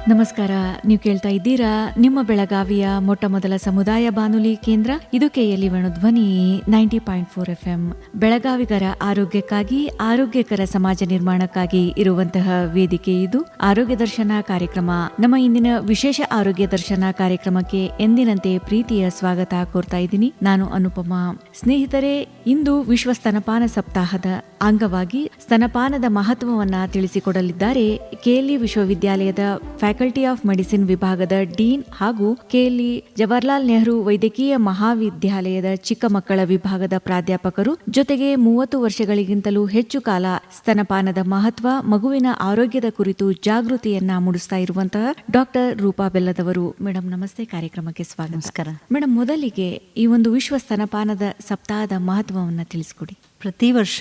ನಮಸ್ಕಾರ. ನೀವು ಕೇಳ್ತಾ ಇದ್ದೀರಾ ನಿಮ್ಮ ಬೆಳಗಾವಿಯ ಮೊಟ್ಟ ಮೊದಲ ಸಮುದಾಯ ಬಾನುಲಿ ಕೇಂದ್ರ. ಇದು KLE ಧ್ವನಿ 90.4 FM. ಬೆಳಗಾವಿಗರ ಆರೋಗ್ಯಕ್ಕಾಗಿ, ಆರೋಗ್ಯಕರ ಸಮಾಜ ನಿರ್ಮಾಣಕ್ಕಾಗಿ ಇರುವಂತಹ ವೇದಿಕೆ ಇದು ಆರೋಗ್ಯ ದರ್ಶನ ಕಾರ್ಯಕ್ರಮ. ನಮ್ಮ ಇಂದಿನ ವಿಶೇಷ ಆರೋಗ್ಯ ದರ್ಶನ ಕಾರ್ಯಕ್ರಮಕ್ಕೆ ಎಂದಿನಂತೆ ಪ್ರೀತಿಯ ಸ್ವಾಗತ ಕೋರ್ತಾ ಇದ್ದೀನಿ. ನಾನು ಅನುಪಮಾ. ಸ್ನೇಹಿತರೆ, ಇಂದು ವಿಶ್ವ ಸ್ತನಪಾನ ಸಪ್ತಾಹದ ಅಂಗವಾಗಿ ಸ್ತನಪಾನದ ಮಹತ್ವವನ್ನ ತಿಳಿಸಿಕೊಡಲಿದ್ದಾರೆ KLE ವಿಶ್ವವಿದ್ಯಾಲಯದ ಫ್ಯಾಕಲ್ಟಿ ಆಫ್ ಮೆಡಿಸಿನ್ ವಿಭಾಗದ ಡೀನ್ ಹಾಗೂ KLE ಜವಾಹರ್ಲಾಲ್ ನೆಹರು ವೈದ್ಯಕೀಯ ಮಹಾವಿದ್ಯಾಲಯದ ಚಿಕ್ಕ ಮಕ್ಕಳ ವಿಭಾಗದ ಪ್ರಾಧ್ಯಾಪಕರು. ಜೊತೆಗೆ 30 ವರ್ಷಗಳಿಗಿಂತಲೂ ಹೆಚ್ಚು ಕಾಲ ಸ್ತನಪಾನದ ಮಹತ್ವ, ಮಗುವಿನ ಆರೋಗ್ಯದ ಕುರಿತು ಜಾಗೃತಿಯನ್ನ ಮೂಡಿಸ್ತಾ ಇರುವಂತಹ ಡಾಕ್ಟರ್ ರೂಪಾ ಬೆಲ್ಲದವರು. ಮೇಡಮ್ ನಮಸ್ತೆ, ಕಾರ್ಯಕ್ರಮಕ್ಕೆ ಸ್ವಾಗತ. ನಮಸ್ಕಾರ ಮೇಡಮ್, ಮೊದಲಿಗೆ ಈ ಒಂದು ವಿಶ್ವ ಸ್ತನಪಾನದ ಸಪ್ತಾಹದ ಮಹತ್ವವನ್ನು ತಿಳಿಸ್ಕೊಡಿ. ಪ್ರತಿ ವರ್ಷ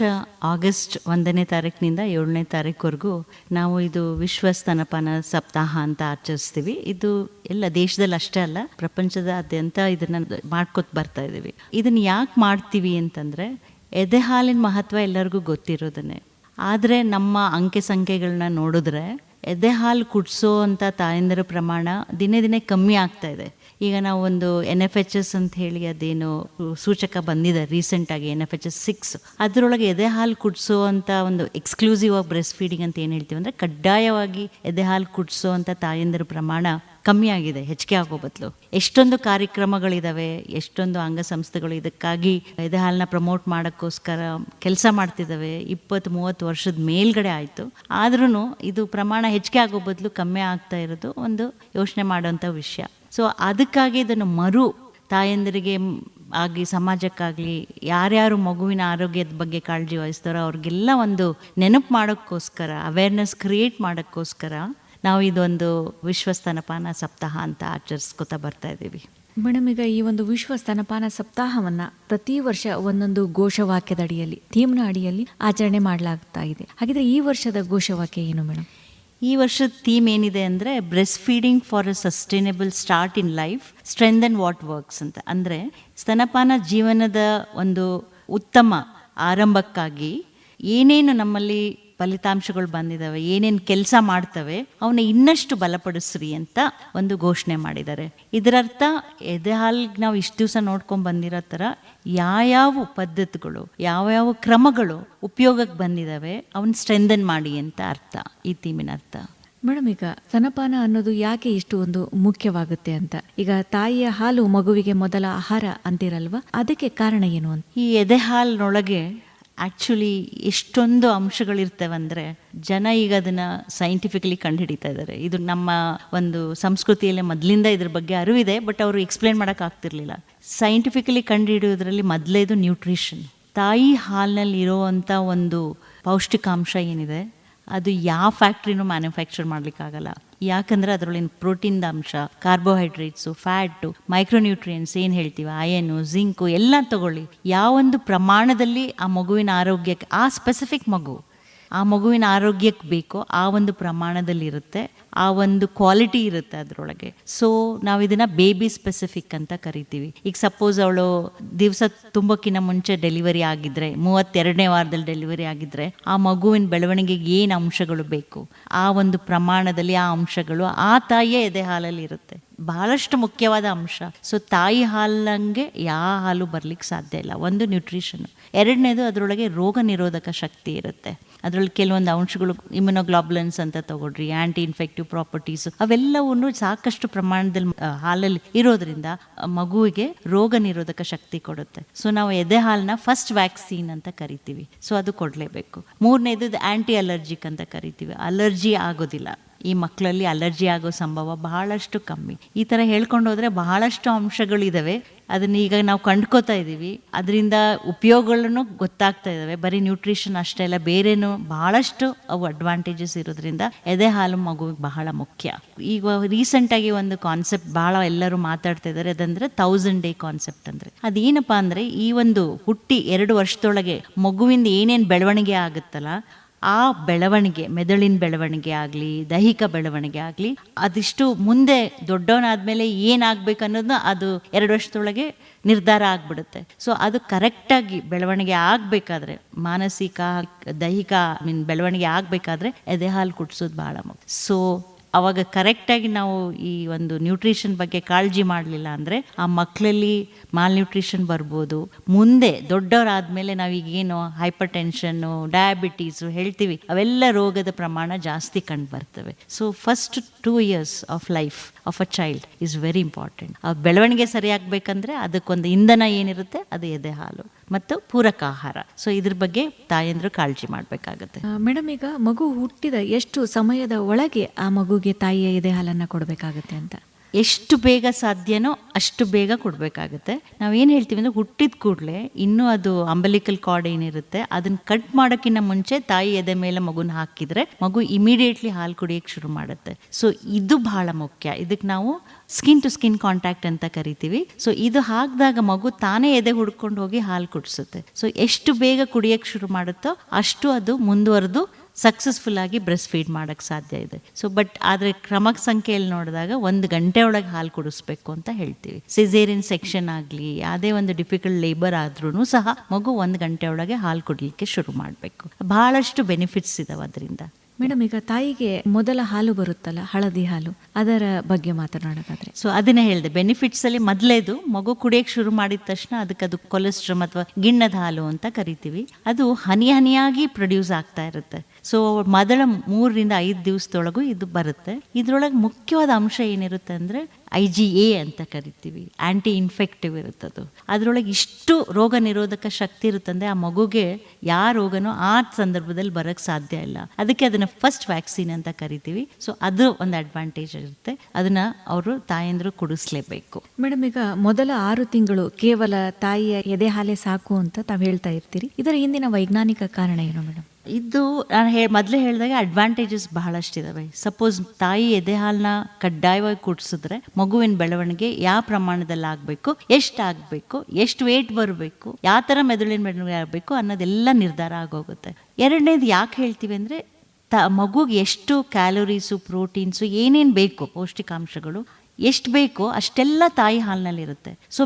ಆಗಸ್ಟ್ 1ನೇ ತಾರೀಕಿನಿಂದ 7ನೇ ತಾರೀಕುವರೆಗೂ ನಾವು ಇದು ವಿಶ್ವ ಸ್ತನಪಾನ ಸಪ್ತಾಹ ಅಂತ ಆಚರಿಸ್ತೀವಿ. ಇದು ಎಲ್ಲ ದೇಶದಲ್ಲಿ ಅಷ್ಟೇ ಅಲ್ಲ, ಪ್ರಪಂಚದಾದ್ಯಂತ ಇದನ್ನ ಮಾಡ್ಕೊತ ಬರ್ತಾ ಇದ್ದೀವಿ. ಇದನ್ನ ಯಾಕೆ ಮಾಡ್ತೀವಿ ಅಂತಂದ್ರೆ, ಎದೆ ಹಾಲಿನ ಮಹತ್ವ ಎಲ್ಲರಿಗೂ ಗೊತ್ತಿರೋದನ್ನೇ. ಆದರೆ ನಮ್ಮ ಅಂಕೆ ಸಂಖ್ಯೆಗಳನ್ನ ನೋಡಿದ್ರೆ ಎದೆ ಹಾಲು ಕುಡಿಸೋ ಅಂತ ತಾಯಂದಿರ ಪ್ರಮಾಣ ದಿನೇ ದಿನೇ ಕಮ್ಮಿ ಆಗ್ತಾ ಇದೆ. ಈಗ ನಾವು ಒಂದು NFHS ಅಂತ ಹೇಳಿ ಅದೇನು ಸೂಚಕ ಬಂದಿದೆ ರೀಸೆಂಟಾಗಿ, NFHS 6, ಅದರೊಳಗೆ ಎದೆ ಹಾಲು ಕುಡಿಸೋ ಅಂತ ಒಂದು ಎಕ್ಸ್ಕ್ಲೂಸಿವ್ ಆಫ್ ಬ್ರೆಸ್ಟ್ ಫೀಡಿಂಗ್ ಅಂತ ಏನು ಹೇಳ್ತೀವಿ ಅಂದರೆ, ಕಡ್ಡಾಯವಾಗಿ ಎದೆ ಹಾಲು ಕುಡಿಸೋ ಅಂತ ತಾಯಂದಿರ ಪ್ರಮಾಣ ಕಮ್ಮಿ ಆಗಿದೆ, ಹೆಚ್ಚಿಗೆ ಆಗೋ ಬದಲು. ಎಷ್ಟೊಂದು ಕಾರ್ಯಕ್ರಮಗಳಿದಾವೆ, ಎಷ್ಟೊಂದು ಅಂಗಸಂಸ್ಥೆಗಳು ಇದಕ್ಕಾಗಿ ಎದೆ ಹಾಲನ್ನ ಪ್ರಮೋಟ್ ಮಾಡೋಕ್ಕೋಸ್ಕರ ಕೆಲಸ ಮಾಡ್ತಿದ್ದಾವೆ. 20-30 ವರ್ಷದ ಮೇಲ್ಗಡೆ ಆಯಿತು. ಆದ್ರೂ ಇದು ಪ್ರಮಾಣ ಹೆಚ್ಚಿಗೆ ಆಗೋ ಬದಲು ಕಮ್ಮಿ ಆಗ್ತಾ ಇರೋದು ಒಂದು ಯೋಚನೆ ಮಾಡೋಂಥ ವಿಷಯ. ಸೊ ಅದಕ್ಕಾಗಿ ಇದನ್ನು ತಾಯಂದಿರಿಗೆ ಆಗಿ ಸಮಾಜಕ್ಕಾಗಲಿ ಯಾರ್ಯಾರು ಮಗುವಿನ ಆರೋಗ್ಯದ ಬಗ್ಗೆ ಕಾಳಜಿ ವಹಿಸ್ತಾರೋ ಅವ್ರಿಗೆಲ್ಲ ಒಂದು ನೆನಪು ಮಾಡೋಕ್ಕೋಸ್ಕರ, ಅವೇರ್ನೆಸ್ ಕ್ರಿಯೇಟ್ ಮಾಡೋಕ್ಕೋಸ್ಕರ ನಾವು ಇದೊಂದು ವಿಶ್ವ ಸ್ತನಪಾನ ಸಪ್ತಾಹ ಅಂತ ಆಚರಿಸ್ಕೊತಾ ಬರ್ತಾ ಇದ್ದೀವಿ. ಮೇಡಮ್, ಈಗ ಈ ಒಂದು ವಿಶ್ವ ಸ್ತನಪಾನ ಸಪ್ತಾಹವನ್ನ ಪ್ರತಿ ವರ್ಷ ಒಂದೊಂದು ಘೋಷವಾಕ್ಯದ ಅಡಿಯಲ್ಲಿ, ಥೀಮ್ನ ಅಡಿಯಲ್ಲಿ ಆಚರಣೆ ಮಾಡಲಾಗ್ತಾ ಇದೆ. ಹಾಗಿದ್ರೆ ಈ ವರ್ಷದ ಘೋಷವಾಕ್ಯ ಏನು ಮೇಡಮ್? ಈ ವರ್ಷದ ಥೀಮ್ ಏನಿದೆ ಅಂದರೆ, breast feeding for a sustainable start in life, strengthen what works ಅಂತ. ಅಂದರೆ ಸ್ತನಪಾನ ಜೀವನದ ಒಂದು ಉತ್ತಮ ಆರಂಭಕ್ಕಾಗಿ ಏನೇನು ನಮ್ಮಲ್ಲಿ ಫಲಿತಾಂಶಗಳು ಬಂದಿದ್ದಾವೆ, ಏನೇನು ಕೆಲಸ ಮಾಡ್ತವೆ, ಅವನ್ನ ಇನ್ನಷ್ಟು ಬಲಪಡಿಸ್ರಿ ಅಂತ ಒಂದು ಘೋಷಣೆ ಮಾಡಿದ್ದಾರೆ. ಇದರರ್ಥ ಎದೆ ಹಾಲಿಗೆ ನಾವು ಇಷ್ಟು ದಿವಸ ನೋಡ್ಕೊಂಡು ಬಂದಿರೋ ಥರ ಯಾವ್ಯಾವ ಪದ್ಧತಿಗಳು, ಯಾವ್ಯಾವ ಕ್ರಮಗಳು ಉಪಯೋಗಕ್ಕೆ ಬಂದಿದ್ದಾವೆ ಅವನ್ನ ಸ್ಟ್ರೆಂಥನ್ ಮಾಡಿ ಅಂತ ಅರ್ಥ, ಈ ಥೀಮಿನ ಅರ್ಥ. ಮೇಡಮ್, ಈಗ ಸ್ತನಪಾನ ಅನ್ನೋದು ಯಾಕೆ ಇಷ್ಟು ಒಂದು ಮುಖ್ಯವಾಗುತ್ತೆ ಅಂತ, ಈಗ ತಾಯಿಯ ಹಾಲು ಮಗುವಿಗೆ ಮೊದಲ ಆಹಾರ ಅಂತಿರಲ್ವಾ, ಅದಕ್ಕೆ ಕಾರಣ ಏನು ಅಂತ? ಈ ಎದೆ ಹಾಲಿನೊಳಗೆ ಆ್ಯಕ್ಚುಲಿ ಎಷ್ಟೊಂದು ಅಂಶಗಳಿರ್ತವೆ ಅಂದರೆ, ಜನ ಈಗ ಅದನ್ನು ಸೈಂಟಿಫಿಕಲಿ ಕಂಡುಹಿಡಿತಾ ಇದ್ದಾರೆ. ಇದು ನಮ್ಮ ಒಂದು ಸಂಸ್ಕೃತಿಯಲ್ಲೇ ಮೊದಲಿಂದ ಇದ್ರ ಬಗ್ಗೆ ಅರಿವಿದೆ, ಬಟ್ ಅವರು ಎಕ್ಸ್ಪ್ಲೇನ್ ಮಾಡೋಕ್ಕಾಗ್ತಿರ್ಲಿಲ್ಲ. ಸೈಂಟಿಫಿಕಲಿ ಕಂಡುಹಿಡಿಯೋದ್ರಲ್ಲಿ ಮೊದಲೇದು ನ್ಯೂಟ್ರಿಷನ್. ತಾಯಿ ಹಾಲಿನಲ್ಲಿ ಇರೋವಂಥ ಒಂದು ಪೌಷ್ಟಿಕಾಂಶ ಏನಿದೆ, ಅದು ಯಾವ ಫ್ಯಾಕ್ಟ್ರಿನೂ ಮ್ಯಾನುಫ್ಯಾಕ್ಚರ್ ಮಾಡಲಿಕ್ಕಾಗಲ್ಲ. ಯಾಕಂದರೆ ಅದರೊಳಗಿನ ಪ್ರೋಟೀನ್ದ ಅಂಶ, ಕಾರ್ಬೋಹೈಡ್ರೇಟ್ಸು, ಫ್ಯಾಟು, ಮೈಕ್ರೋನ್ಯೂಟ್ರಿಯೆಂಟ್ಸ್ ಏನು ಹೇಳ್ತೀವಿ, ಅಯನು, ಜಿಂಕು ಎಲ್ಲ ತಗೊಳ್ಳಿ, ಯಾವೊಂದು ಪ್ರಮಾಣದಲ್ಲಿ ಆ ಮಗುವಿನ ಆರೋಗ್ಯಕ್ಕೆ, ಆ ಸ್ಪೆಸಿಫಿಕ್ ಆ ಮಗುವಿನ ಆರೋಗ್ಯಕ್ಕೆ ಬೇಕೋ ಆ ಒಂದು ಪ್ರಮಾಣದಲ್ಲಿ ಇರುತ್ತೆ, ಆ ಒಂದು ಕ್ವಾಲಿಟಿ ಇರುತ್ತೆ ಅದರೊಳಗೆ. ಸೊ ನಾವು ಇದನ್ನು ಬೇಬಿ ಸ್ಪೆಸಿಫಿಕ್ ಅಂತ ಕರಿತೀವಿ. ಈಗ ಸಪೋಸ್ ಅವಳು ದಿವಸ ತುಂಬಕ್ಕಿಂತ ಮುಂಚೆ ಡೆಲಿವರಿ ಆಗಿದ್ರೆ, 32ನೇ ವಾರದಲ್ಲಿ ಡೆಲಿವರಿ ಆಗಿದ್ರೆ, ಆ ಮಗುವಿನ ಬೆಳವಣಿಗೆಗೆ ಏನು ಅಂಶಗಳು ಬೇಕು, ಆ ಒಂದು ಪ್ರಮಾಣದಲ್ಲಿ ಆ ಅಂಶಗಳು ಆ ತಾಯಿಯ ಎದೆ ಹಾಲಲ್ಲಿ ಇರುತ್ತೆ. ಬಹಳಷ್ಟು ಮುಖ್ಯವಾದ ಅಂಶ. ಸೊ ತಾಯಿ ಹಾಲಂಗೆ ಯಾವ ಹಾಲು ಬರ್ಲಿಕ್ಕೆ ಸಾಧ್ಯ ಇಲ್ಲ. ಒಂದು ನ್ಯೂಟ್ರಿಷನ್, ಎರಡನೇದು ಅದರೊಳಗೆ ರೋಗ ನಿರೋಧಕ ಶಕ್ತಿ ಇರುತ್ತೆ. ಅದರಲ್ಲಿ ಕೆಲವೊಂದು ಅಂಶಗಳು, ಇಮ್ಯುನೋಗ್ಲೋಬುಲಿನ್ಸ್ ಅಂತ ತಗೊಳ್ರಿ, ಆಂಟಿ ಇನ್ಫೆಕ್ಟಿವ್ ಪ್ರಾಪರ್ಟೀಸ್, ಅವೆಲ್ಲವನ್ನು ಸಾಕಷ್ಟು ಪ್ರಮಾಣದಲ್ಲಿ ಹಾಲಲ್ಲಿ ಇರೋದ್ರಿಂದ ಮಗುವಿಗೆ ರೋಗ ನಿರೋಧಕ ಶಕ್ತಿ ಕೊಡುತ್ತೆ. ಸೊ ನಾವು ಎದೆ ಹಾಲನ್ನ ಫಸ್ಟ್ ವ್ಯಾಕ್ಸಿನ್ ಅಂತ ಕರಿತೀವಿ. ಸೊ ಅದು ಕೊಡಲೇಬೇಕು. ಮೂರನೇದು ಆಂಟಿ ಅಲರ್ಜಿಕ್ ಅಂತ ಕರಿತೀವಿ. ಅಲರ್ಜಿ ಆಗೋದಿಲ್ಲ ಈ ಮಕ್ಕಳಲ್ಲಿ, ಅಲರ್ಜಿ ಆಗೋ ಸಂಭವ ಬಹಳಷ್ಟು ಕಮ್ಮಿ. ಈ ಥರ ಹೇಳ್ಕೊಂಡು ಹೋದರೆ ಬಹಳಷ್ಟು ಅಂಶಗಳಿದ್ದಾವೆ. ಅದನ್ನ ಈಗ ನಾವು ಕಂಡ್ಕೋತಾ ಇದ್ದೀವಿ, ಅದರಿಂದ ಉಪಯೋಗಗಳನ್ನು ಗೊತ್ತಾಗ್ತಾ ಇದ್ದಾವೆ. ಬರೀ ನ್ಯೂಟ್ರಿಷನ್ ಅಷ್ಟೇ ಅಲ್ಲ, ಬೇರೆನೂ ಬಹಳಷ್ಟು ಅವು ಅಡ್ವಾಂಟೇಜಸ್ ಇರೋದ್ರಿಂದ ಎದೆ ಹಾಲು ಮಗುವಿಗೆ ಬಹಳ ಮುಖ್ಯ. ಈಗ ರೀಸೆಂಟಾಗಿ ಒಂದು ಕಾನ್ಸೆಪ್ಟ್ ಭಾಳ ಎಲ್ಲರೂ ಮಾತಾಡ್ತಾ ಇದ್ದಾರೆ, ಅದಂದರೆ 1000 ಡೇ ಕಾನ್ಸೆಪ್ಟ್. ಅಂದರೆ ಅದೇನಪ್ಪ ಅಂದರೆ, ಈ ಒಂದು ಹುಟ್ಟಿ 2 ವರ್ಷದೊಳಗೆ ಮಗುವಿಂದ ಏನೇನು ಬೆಳವಣಿಗೆ ಆಗುತ್ತಲ್ಲ, ಆ ಬೆಳವಣಿಗೆ, ಮೆದುಳಿನ ಬೆಳವಣಿಗೆ ಆಗಲಿ, ದೈಹಿಕ ಬೆಳವಣಿಗೆ ಆಗಲಿ, ಅದಿಷ್ಟು ಮುಂದೆ ದೊಡ್ಡವನಾದ್ಮೇಲೆ ಏನಾಗಬೇಕು ಅನ್ನೋದನ್ನ ಅದು 2 ವರ್ಷದೊಳಗೆ ನಿರ್ಧಾರ ಆಗಿಬಿಡುತ್ತೆ. ಸೊ ಅದು ಕರೆಕ್ಟಾಗಿ ಬೆಳವಣಿಗೆ ಆಗಬೇಕಾದ್ರೆ, ಮಾನಸಿಕ ದೈಹಿಕ ಬೆಳವಣಿಗೆ ಆಗಬೇಕಾದ್ರೆ ಎದೆ ಹಾಲು ಕುಡಿಸೋದು ಭಾಳ ಮುಖ್ಯ. ಸೊ ಅವಾಗ ಕರೆಕ್ಟಾಗಿ ನಾವು ಈ ಒಂದು ನ್ಯೂಟ್ರಿಷನ್ ಬಗ್ಗೆ ಕಾಳಜಿ ಮಾಡಲಿಲ್ಲ ಅಂದರೆ ಆ ಮಕ್ಕಳಲ್ಲಿ ಮಾಲ್ ನ್ಯೂಟ್ರಿಷನ್ ಬರ್ಬೋದು. ಮುಂದೆ ದೊಡ್ಡವರಾದ್ಮೇಲೆ ನಾವೀಗೇನು ಹೈಪರ್ ಟೆನ್ಷನ್ನು, ಡಯಾಬಿಟೀಸು ಹೇಳ್ತೀವಿ, ಅವೆಲ್ಲ ರೋಗದ ಪ್ರಮಾಣ ಜಾಸ್ತಿ ಕಂಡು ಬರ್ತವೆ. So first 2 years of life of a child is very important. ಆ ಬೆಳವಣಿಗೆ ಸರಿಯಾಗಬೇಕಂದ್ರೆ ಅದಕ್ಕೊಂದು ಇಂಧನ ಏನಿರುತ್ತೆ ಅದು ಎದೆ ಹಾಲು ಮತ್ತು ಪೂರಕ ಆಹಾರ. ಸೊ ಇದ್ರ ಬಗ್ಗೆ ತಾಯಂದ್ರು ಕಾಳಜಿ ಮಾಡಬೇಕಾಗುತ್ತೆ. ಮೇಡಮ್, ಈಗ ಮಗು ಹುಟ್ಟಿದ ಎಷ್ಟು ಸಮಯದ ಒಳಗೆ ಆ ಮಗುಗೆ ತಾಯಿಯ ಎದೆ ಹಾಲನ್ನು ಕೊಡಬೇಕಾಗುತ್ತೆ ಅಂತ? ಎಷ್ಟು ಬೇಗ ಸಾಧ್ಯನೋ ಅಷ್ಟು ಬೇಗ ಕೊಡಬೇಕಾಗುತ್ತೆ. ನಾವೇನು ಹೇಳ್ತೀವಿ ಅಂದರೆ ಹುಟ್ಟಿದ ಕೂಡಲೇ ಇನ್ನೂ ಅದು ಅಂಬಲಿಕಲ್ ಕಾರ್ಡ್ ಏನಿರುತ್ತೆ ಅದನ್ನು ಕಟ್ ಮಾಡೋಕ್ಕಿಂತ ಮುಂಚೆ ತಾಯಿ ಎದೆ ಮೇಲೆ ಮಗುನ ಹಾಕಿದರೆ ಮಗು ಇಮಿಡಿಯೇಟ್ಲಿ ಹಾಲು ಕುಡಿಯೋಕ್ಕೆ ಶುರು ಮಾಡುತ್ತೆ. ಸೊ ಇದು ಬಹಳ ಮುಖ್ಯ. ಇದಕ್ಕೆ ನಾವು ಸ್ಕಿನ್ ಟು ಸ್ಕಿನ್ ಕಾಂಟ್ಯಾಕ್ಟ್ ಅಂತ ಕರಿತೀವಿ. ಸೊ ಇದು ಹಾಕಿದಾಗ ಮಗು ತಾನೇ ಎದೆ ಹುಡ್ಕೊಂಡು ಹೋಗಿ ಹಾಲು ಕುಡಿಸುತ್ತೆ. ಸೊ ಎಷ್ಟು ಬೇಗ ಕುಡಿಯೋಕ್ಕೆ ಶುರು ಮಾಡುತ್ತೋ ಅಷ್ಟು ಅದು ಮುಂದುವರೆದು ಸಕ್ಸಸ್ಫುಲ್ ಆಗಿ ಬ್ರೆಸ್ಟ್ ಫೀಡ್ ಮಾಡೋಕ್ಕೆ ಸಾಧ್ಯ ಇದೆ. ಸೊ ಬಟ್ ಆದರೆ ಕ್ರಮ ಸಂಖ್ಯೆಯಲ್ಲಿ ನೋಡಿದಾಗ 1 ಗಂಟೆ ಒಳಗೆ ಹಾಲು ಕುಡಿಸ್ಬೇಕು ಅಂತ ಹೇಳ್ತೀವಿ. ಸಿಸೇರಿಯನ್ ಸೆಕ್ಷನ್ ಆಗಲಿ ಯಾವುದೇ ಒಂದು ಡಿಫಿಕಲ್ಟ್ ಲೇಬರ್ ಆದ್ರೂ ಸಹ ಮಗು 1 ಗಂಟೆ ಒಳಗೆ ಹಾಲು ಕುಡಿಲಿಕ್ಕೆ ಶುರು ಮಾಡಬೇಕು. ಬಹಳಷ್ಟು ಬೆನಿಫಿಟ್ಸ್ ಇದಾವೆ ಅದರಿಂದ. ಮೇಡಮ್, ಈಗ ತಾಯಿಗೆ ಮೊದಲ ಹಾಲು ಬರುತ್ತಲ್ಲ, ಹಳದಿ ಹಾಲು, ಅದರ ಬಗ್ಗೆ ಮಾತನಾಡೋದಾದ್ರೆ? ಸೊ ಅದನ್ನೇ ಹೇಳಿದೆ, ಬೆನಿಫಿಟ್ಸ್ ಅಲ್ಲಿ ಮೊದಲೇದು ಮಗು ಕುಡಿಯೋಕ್ಕೆ ಶುರು ಮಾಡಿದ ತಕ್ಷಣ ಅದು ಕೊಲೆಸ್ಟ್ರಾಲ್ ಅಥವಾ ಗಿಣ್ಣದ ಹಾಲು ಅಂತ ಕರಿತೀವಿ. ಅದು ಹನಿ ಹನಿಯಾಗಿ ಪ್ರೊಡ್ಯೂಸ್ ಆಗ್ತಾ ಇರುತ್ತೆ. ಸೊ ಮೊದಲ 3 ರಿಂದ 5 ದಿವಸದೊಳಗೂ ಇದು ಬರುತ್ತೆ. ಇದರೊಳಗೆ ಮುಖ್ಯವಾದ ಅಂಶ ಏನಿರುತ್ತೆ ಅಂದರೆ IgA ಅಂತ ಕರಿತೀವಿ, ಆ್ಯಂಟಿ ಇನ್ಫೆಕ್ಟಿವ್ ಇರುತ್ತದು. ಅದರೊಳಗೆ ಇಷ್ಟು ರೋಗ ನಿರೋಧಕ ಶಕ್ತಿ ಇರುತ್ತಂದರೆ ಆ ಮಗುಗೆ ಯಾವ ರೋಗನೂ ಆ ಸಂದರ್ಭದಲ್ಲಿ ಬರೋಕ್ಕೆ ಸಾಧ್ಯ ಇಲ್ಲ. ಅದಕ್ಕೆ ಅದನ್ನು ಫಸ್ಟ್ ವ್ಯಾಕ್ಸಿನ್ ಅಂತ ಕರಿತೀವಿ. ಸೊ ಅದು ಒಂದು ಅಡ್ವಾಂಟೇಜ್ ಇರುತ್ತೆ, ಅದನ್ನು ಅವರು ತಾಯಂದ್ರು ಕುಡಿಸ್ಲೇಬೇಕು. ಮೇಡಮ್, ಈಗ ಮೊದಲ 6 ತಿಂಗಳು ಕೇವಲ ತಾಯಿಯ ಎದೆ ಹಾಲೆ ಸಾಕು ಅಂತ ತಾವು ಹೇಳ್ತಾ ಇರ್ತೀರಿ. ಇದರ ಹಿಂದಿನ ವೈಜ್ಞಾನಿಕ ಕಾರಣ ಏನು ಮೇಡಮ್? ಇದು ನಾನು ಮೊದಲೇ ಹೇಳಿದಾಗ ಅಡ್ವಾಂಟೇಜಸ್ ಬಹಳಷ್ಟಿದಾವೆ. ಸಪೋಸ್ ತಾಯಿ ಎದೆ ಹಾಲನ್ನ ಕಡ್ಡಾಯವಾಗಿ ಕುಡಿಸಿದ್ರೆ ಮಗುವಿನ ಬೆಳವಣಿಗೆ ಯಾವ ಪ್ರಮಾಣದಲ್ಲಿ ಆಗಬೇಕು, ಎಷ್ಟು ಆಗಬೇಕು, ಎಷ್ಟು ವೇಟ್ ಬರಬೇಕು, ಯಾವ ಥರ ಮೆದುಳಿನ ಬೆಳವಣಿಗೆ ಆಗಬೇಕು ಅನ್ನೋದೆಲ್ಲ ನಿರ್ಧಾರ ಆಗೋಗುತ್ತೆ. ಎರಡನೇದು ಯಾಕೆ ಹೇಳ್ತೀವಿ ಅಂದರೆ ಮಗುಗೆ ಎಷ್ಟು ಕ್ಯಾಲೋರೀಸು, ಪ್ರೋಟೀನ್ಸು, ಏನೇನು ಬೇಕು, ಪೌಷ್ಟಿಕಾಂಶಗಳು ಎಷ್ಟು ಬೇಕೋ ಅಷ್ಟೆಲ್ಲ ತಾಯಿ ಹಾಲಿನಲ್ಲಿರುತ್ತೆ. ಸೊ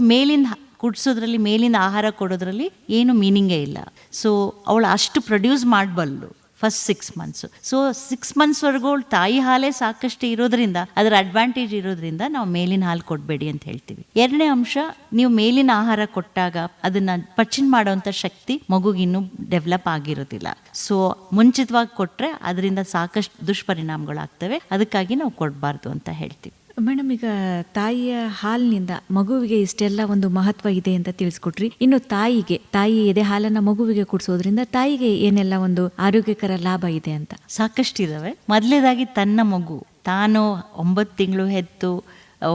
ಕುಡಿಸೋದ್ರಲ್ಲಿ, ಮೇಲಿನ ಆಹಾರ ಕೊಡೋದ್ರಲ್ಲಿ ಏನು ಮೀನಿಂಗೇ ಇಲ್ಲ. ಸೊ ಅವಳು ಅಷ್ಟು ಪ್ರೊಡ್ಯೂಸ್ ಮಾಡಬಲ್ಲು ಫಸ್ಟ್ 6 months. ಸೊ 6 monthsವರೆಗೂ ಅವಳು ತಾಯಿ ಹಾಲೇ ಸಾಕಷ್ಟು ಇರೋದ್ರಿಂದ, ಅದರ ಅಡ್ವಾಂಟೇಜ್ ಇರೋದ್ರಿಂದ ನಾವು ಮೇಲಿನ ಹಾಲು ಕೊಡಬೇಡಿ ಅಂತ ಹೇಳ್ತೀವಿ. ಎರಡನೇ ಅಂಶ, ನೀವು ಮೇಲಿನ ಆಹಾರ ಕೊಟ್ಟಾಗ ಅದನ್ನ ಪಚನ ಮಾಡೋವಂಥ ಶಕ್ತಿ ಮಗುಗಿನ್ನೂ ಡೆವಲಪ್ ಆಗಿರೋದಿಲ್ಲ. ಸೊ ಮುಂಚಿತವಾಗಿ ಕೊಟ್ಟರೆ ಅದರಿಂದ ಸಾಕಷ್ಟು ದುಷ್ಪರಿಣಾಮಗಳಾಗ್ತವೆ. ಅದಕ್ಕಾಗಿ ನಾವು ಕೊಡಬಾರ್ದು ಅಂತ ಹೇಳ್ತೀವಿ. ಮೇಡಮ್, ಈಗ ತಾಯಿಯ ಹಾಲಿನಿಂದ ಮಗುವಿಗೆ ಇಷ್ಟೆಲ್ಲ ಒಂದು ಮಹತ್ವ ಇದೆ ಅಂತ ತಿಳಿಸ್ಕೊಟ್ರಿ. ಇನ್ನು ತಾಯಿ ಎದೆ ಹಾಲನ್ನ ಮಗುವಿಗೆ ಕುಡಿಸೋದ್ರಿಂದ ತಾಯಿಗೆ ಏನೆಲ್ಲ ಒಂದು ಆರೋಗ್ಯಕರ ಲಾಭ ಇದೆ ಅಂತ? ಸಾಕಷ್ಟು ಇದಾವೆ. ಮೊದಲನೇದಾಗಿ ತನ್ನ ಮಗು ತಾನು 9 ತಿಂಗಳು